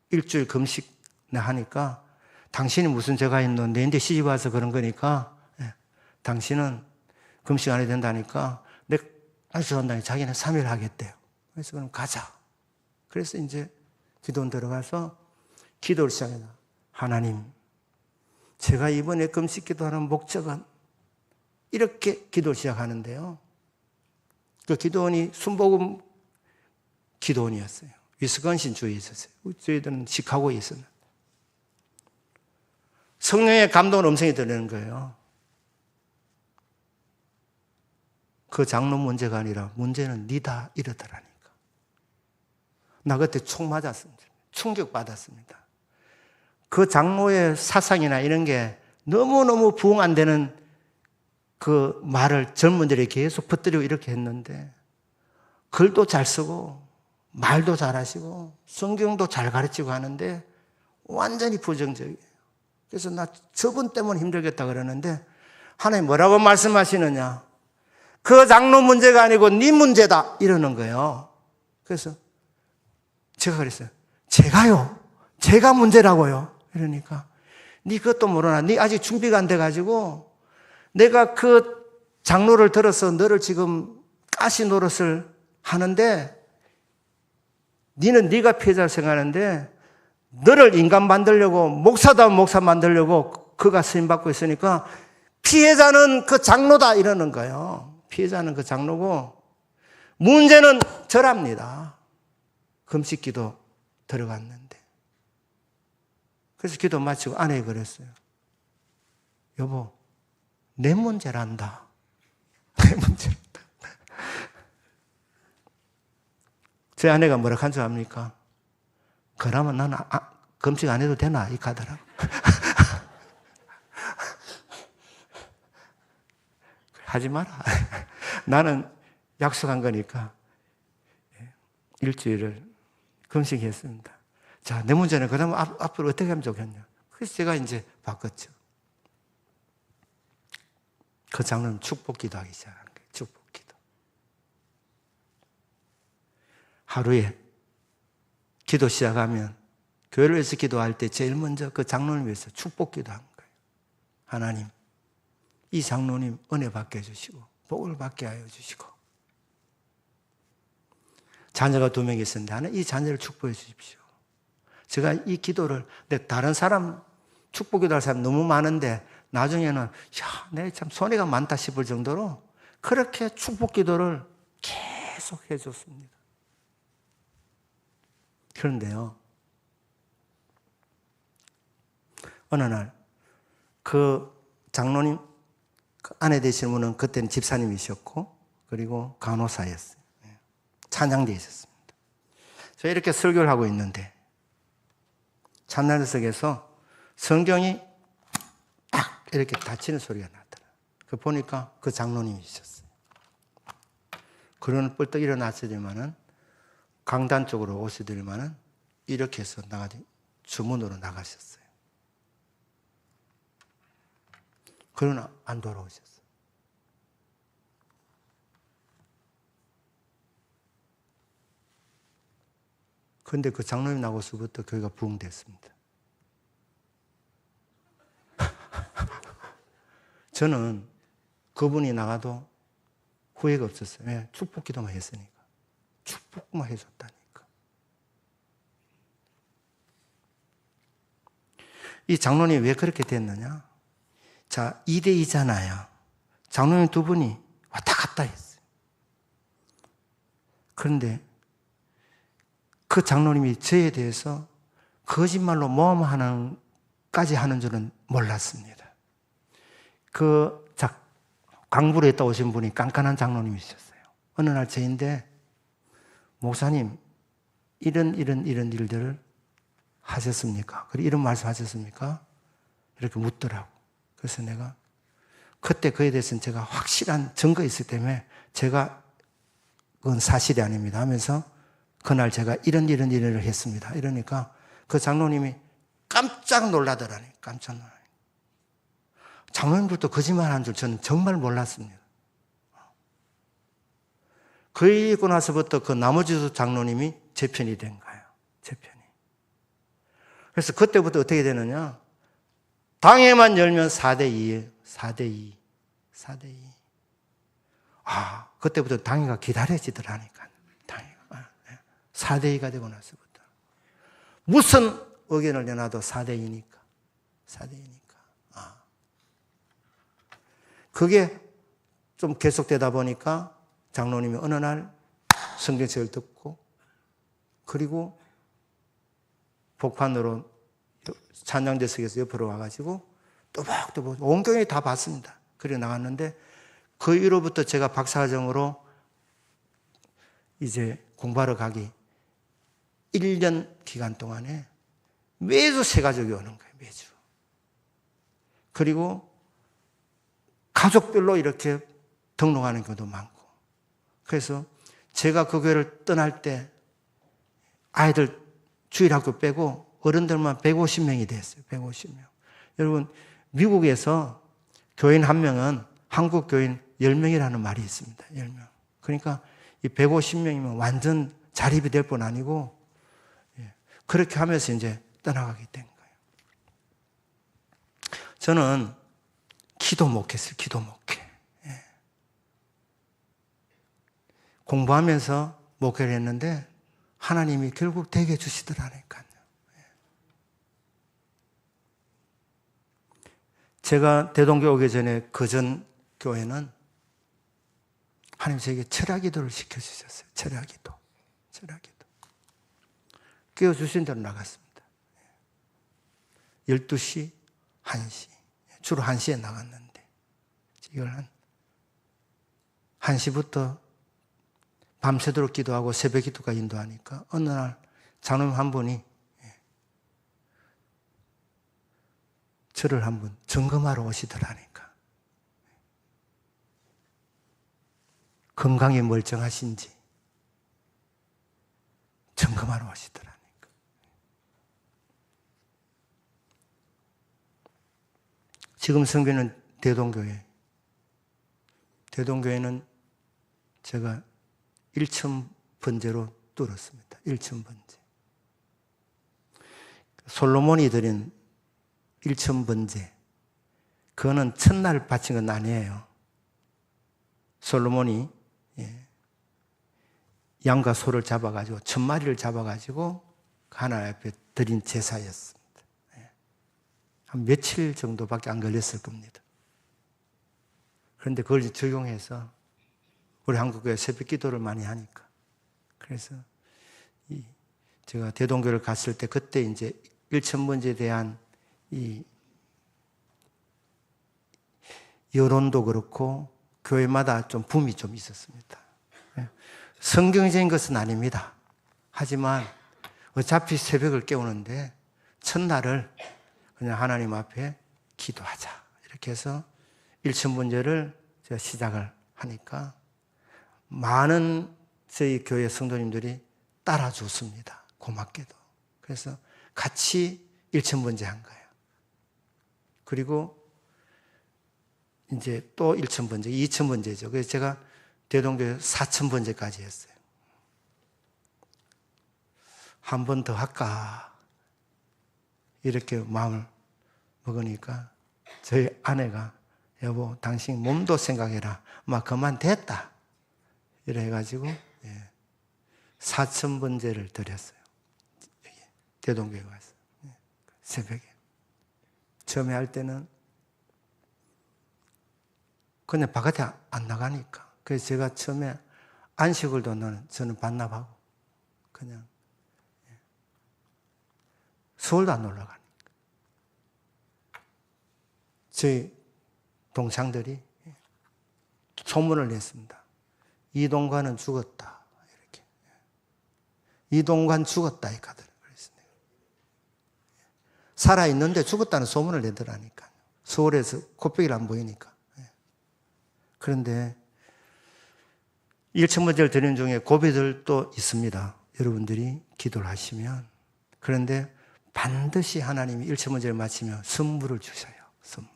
일주일 금식 내 하니까 당신이 무슨 죄가 있노? 내인데 시집 와서 그런 거니까 당신은 금식 안 해야 된다니까 내가 알수한다니 자기는 3일 하겠대요. 그래서 그럼 가자. 그래서 이제 기도원 들어가서 기도를 시작해요. 하나님, 제가 이번에 금식 기도하는 목적은 이렇게 기도를 시작하는데요. 그 기도원이 순복음 기도원이었어요. 위스콘신 주에 있었어요. 저희들은 시카고에 있었는데. 성령의 감동을 음성이 들리는 거예요. 그 장로 문제가 아니라 문제는 니다 이러더라니까. 나 그때 총 맞았습니다. 충격받았습니다. 그 장로의 사상이나 이런 게 너무너무 부응 안 되는 그 말을 젊은들이 계속 퍼뜨리고 이렇게 했는데 글도 잘 쓰고 말도 잘하시고 성경도 잘 가르치고 하는데 완전히 부정적이에요. 그래서 나 저분 때문에 힘들겠다 그러는데 하나님 뭐라고 말씀하시느냐? 그 장로 문제가 아니고 네 문제다 이러는 거예요. 그래서 제가 그랬어요. 제가요? 제가 문제라고요? 이러니까 네 그것도 모르나? 네 아직 준비가 안 돼가지고 내가 그 장로를 들어서 너를 지금 가시 노릇을 하는데 니는 네가 피해자를 생각하는데 너를 인간 만들려고 목사다 목사 만들려고 그가 쓰임받고 있으니까 피해자는 그 장로다 이러는 거예요. 피해자는 그 장로고 문제는 저랍니다. 금식기도 들어갔는데 그래서 기도 마치고 아내에 그랬어요. 여보 내 문제란다. 내 문제란다. 제 아내가 뭐라 한 줄 압니까? 그러면 나는 금식 안 해도 되나? 이 가더라고. 하지 마라. 나는 약속한 거니까 일주일을 금식했습니다. 자, 내 문제는 그러면 앞으로 어떻게 하면 좋겠냐? 그래서 제가 이제 바꿨죠. 그 장로는 축복기도 하기 시작하는 거예요. 축복기도. 하루에 기도 시작하면 교회를 위해서 기도할 때 제일 먼저 그 장로님 위해서 축복기도 하는 거예요. 하나님, 이 장로님 은혜 받게 해주시고 복을 받게 하여 주시고 자녀가 2명 있었는데 하나 이 자녀를 축복해 주십시오. 제가 이 기도를 다른 사람 축복기도 할 사람 너무 많은데 나중에는 내 참 손해가 많다 싶을 정도로 그렇게 축복기도를 계속 해줬습니다. 그런데요, 어느 날 그 장로님 그 아내 되시는 분은 그때는 집사님이셨고 그리고 간호사였어요. 찬양대에 있었습니다. 저 이렇게 설교를 하고 있는데 찬양대석에서 성경이 딱 이렇게 닫히는 소리가 나더라. 그 보니까 그 장로님이셨어요. 그러는 뻘떡 일어났으더니만은 강단 쪽으로 오시더니만은 이렇게 해서 주문으로 나가셨어요. 그러나 안 돌아오셨어요. 그런데 그 장로님 나고서부터 교회가 부흥됐습니다. 저는 그분이 나가도 후회가 없었어요. 왜? 축복 기도만 했으니까. 축복만 해줬다니까. 이 장로님이 왜 그렇게 됐느냐? 자, 2대2잖아요. 장로님 2분이 왔다 갔다 했어요. 그런데 그 장로님이 저에 대해서 거짓말로 모함까지 하는 줄은 몰랐습니다. 광부로 있다 오신 분이 깐깐한 장로님이셨어요. 어느 날 저인데, 목사님, 이런 일들을 하셨습니까? 그리고 이런 말씀 하셨습니까? 이렇게 묻더라고. 그래서 내가 그때 그에 대해서는 제가 확실한 증거 있기 때문에 제가 그건 사실이 아닙니다 하면서 그날 제가 이런 일을 했습니다. 이러니까 그 장로님이 깜짝 놀라더라니. 깜짝 놀라니. 장로님들도 거짓말하는 줄 저는 정말 몰랐습니다. 그러고 나서부터 그 나머지 장로님이 제 편이 된 거예요. 제 편이. 그래서 그때부터 어떻게 되느냐? 당회만 열면 4대2예요. 4대2. 4대2. 그때부터 당회가 기다려지더라니까. 당회가. 4대2가 되고 나서부터. 무슨 의견을 내놔도 4대2니까. 4대2니까. 그게 좀 계속되다 보니까 장로님이 어느 날 성경책을 듣고 그리고 복판으로 찬양대석에서 옆으로 와가지고 또박또박 온 교회 다 봤습니다. 그래 나갔는데 그 이후로부터 제가 박사과정으로 이제 공부하러 가기 1년 기간 동안에 매주 새 가족이 오는 거예요. 매주. 그리고 가족별로 이렇게 등록하는 경우도 많고. 그래서 제가 그 교회를 떠날 때 아이들 주일학교 빼고 어른들만 150명이 됐어요. 150명. 여러분, 미국에서 교인 한 명은 한국 교인 10명이라는 말이 있습니다. 10명. 그러니까 이 150명이면 완전 자립이 될 뿐 아니고, 그렇게 하면서 이제 떠나가게 된 거예요. 저는 기도 목회했어요. 기도 목회. 공부하면서 목회를 했는데 하나님이 결국 되게 해주시더라니까요. 제가 대동교회 오기 전에 그 전 교회는 하나님 저에게 철야기도를 시켜주셨어요. 철야기도. 깨워주신 대로 나갔습니다. 12시, 1시. 주로 1시에 나갔는데 이걸 한 1시부터 밤새도록 기도하고 새벽 기도까지 인도하니까 어느 날 장로님 한 분이 저를 한번 점검하러 오시더라니까. 건강이 멀쩡하신지 점검하러 오시더라니까. 지금 성교는 대동교회. 대동교회는 제가 1천 번제로 뚫었습니다. 1천 번제. 솔로몬이 드린 1천 번제. 그거는 첫날 바친 건 아니에요. 솔로몬이 양과 소를 잡아가지고 1000마리를 잡아가지고 하나님 앞에 드린 제사였습니다. 한 며칠 정도밖에 안 걸렸을 겁니다. 그런데 그걸 적용해서 우리 한국교회 새벽 기도를 많이 하니까. 그래서 제가 대동교를 갔을 때 그때 이제 1천번제에 대한 이 여론도 그렇고 교회마다 좀 붐이 좀 있었습니다. 성경적인 것은 아닙니다. 하지만 어차피 새벽을 깨우는데 첫날을 그냥 하나님 앞에 기도하자. 이렇게 해서 1천번제를 제가 시작을 하니까 많은 저희 교회 성도님들이 따라줬습니다. 고맙게도. 그래서 같이 1천번제 한 거예요. 그리고 이제 또 1천번제, 2천번제죠. 그래서 제가 대동교회 4천번제까지 했어요. 한 번 더 할까? 이렇게 마음을 먹으니까 저희 아내가 여보, 당신 몸도 생각해라. 막 그만 됐다. 이래 해가지고 4천번제를 드렸어요. 대동교회 가서 새벽에. 처음에 할 때는 그냥 바깥에 안 나가니까. 그래서 제가 처음에 안식을도 저는 반납하고 그냥 서울도 안 올라가니까. 저희 동창들이 소문을 냈습니다. 이동관은 죽었다. 이렇게. 이동관 죽었다. 이 카드를 그랬습니다. 살아있는데 죽었다는 소문을 내더라니까요. 서울에서 코빼기를 안 보이니까. 그런데 1천번제를 드리는 중에 고비들도 있습니다. 여러분들이 기도를 하시면. 그런데 반드시 하나님이 1천번제를 마치면 선물을 주셔요. 선물.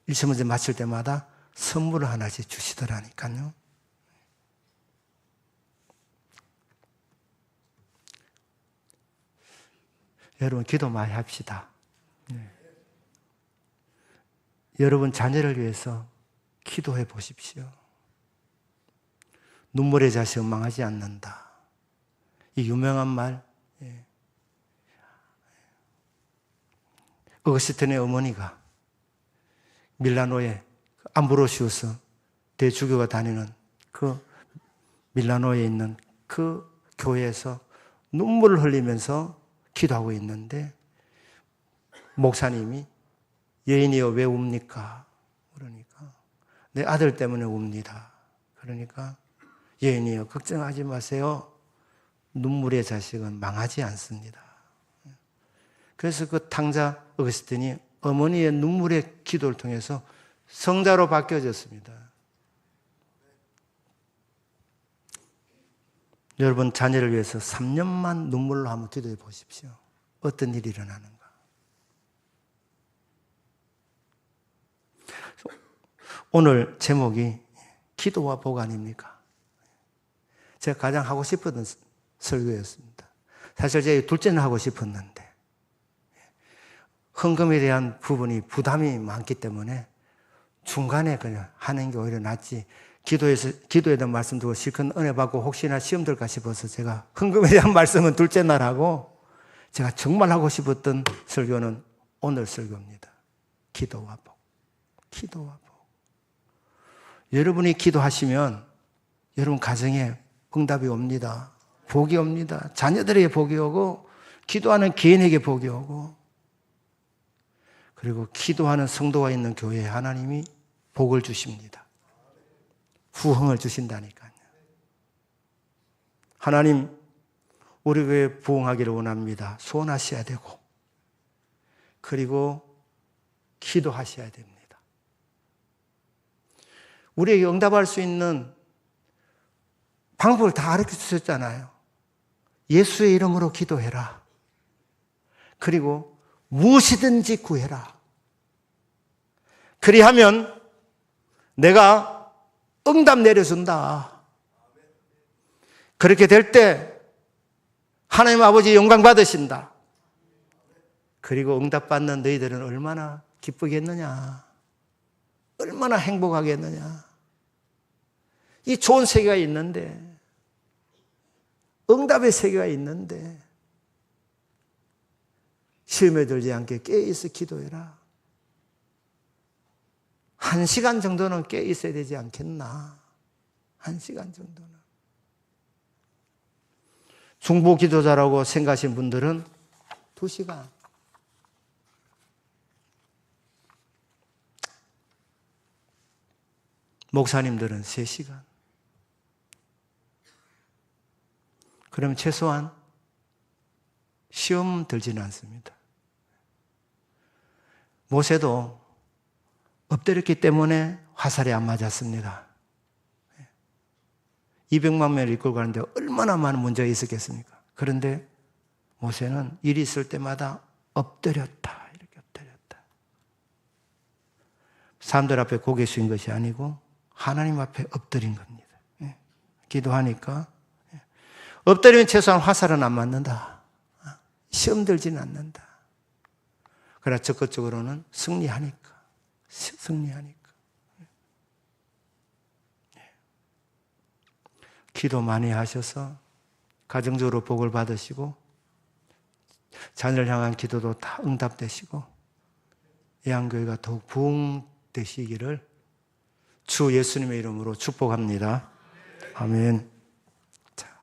1천번제 마칠 때마다 선물을 하나씩 주시더라니까요. 여러분 기도 많이 합시다. 여러분 자녀를 위해서 기도해 보십시오. 눈물의 잣이 엉망하지 않는다. 이 유명한 말. 어거스틴의 어머니가 밀라노에 암브로시우스 대주교가 다니는 그 밀라노에 있는 그 교회에서 눈물을 흘리면서 기도하고 있는데 목사님이 여인이여 왜 웁니까? 그러니까 내 아들 때문에 웁니다. 그러니까 여인이여 걱정하지 마세요. 눈물의 자식은 망하지 않습니다. 그래서 그 탕자 어거스틴이 어머니의 눈물의 기도를 통해서 성자로 바뀌어졌습니다. 여러분 자녀를 위해서 3년만 눈물로 한번 기도해 보십시오. 어떤 일이 일어나는가. 오늘 제목이 기도와 복 아닙니까? 제가 가장 하고 싶었던 설교였습니다. 사실 제 둘째는 하고 싶었는데 헌금에 대한 부분이 부담이 많기 때문에 중간에 그냥 하는 게 오히려 낫지. 기도에 대한 말씀 두고 실컷 은혜 받고 혹시나 시험 들까 싶어서 제가 헌금에 대한 말씀은 둘째 날 하고 제가 정말 하고 싶었던 설교는 오늘 설교입니다. 기도와 복. 기도와 복. 여러분이 기도하시면 여러분 가정에 응답이 옵니다. 복이 옵니다. 자녀들에게 복이 오고 기도하는 개인에게 복이 오고 그리고 기도하는 성도가 있는 교회에 하나님이 복을 주십니다. 부흥을 주신다니까요. 하나님 우리 교회 부흥하기를 원합니다. 소원하셔야 되고 그리고 기도하셔야 됩니다. 우리에게 응답할 수 있는 방법을 다 가르쳐 주셨잖아요. 예수의 이름으로 기도해라. 그리고 무엇이든지 구해라. 그리하면 내가 응답 내려준다. 그렇게 될 때 하나님 아버지 영광 받으신다. 그리고 응답받는 너희들은 얼마나 기쁘겠느냐. 얼마나 행복하겠느냐. 이 좋은 세계가 있는데 응답의 세계가 있는데 시험에 들지 않게 깨어있어 기도해라. 1시간 정도는 깨어있어야 되지 않겠나. 1시간 정도는. 중보 기도자라고 생각하신 분들은 2시간. 목사님들은 3시간. 그러면 최소한 시험 들지는 않습니다. 모세도 엎드렸기 때문에 화살이 안 맞았습니다. 200만 명을 이끌고 가는데 얼마나 많은 문제가 있었겠습니까? 그런데 모세는 일이 있을 때마다 엎드렸다. 이렇게 엎드렸다. 사람들 앞에 고개 숙인 것이 아니고 하나님 앞에 엎드린 겁니다. 기도하니까 엎드리면 최소한 화살은 안 맞는다. 시험 들지는 않는다. 그러나 적극적으로는 승리하니까. 기도 많이 하셔서 가정적으로 복을 받으시고 자녀를 향한 기도도 다 응답되시고 예한교회가 더욱 부흥되시기를 주 예수님의 이름으로 축복합니다. 아멘.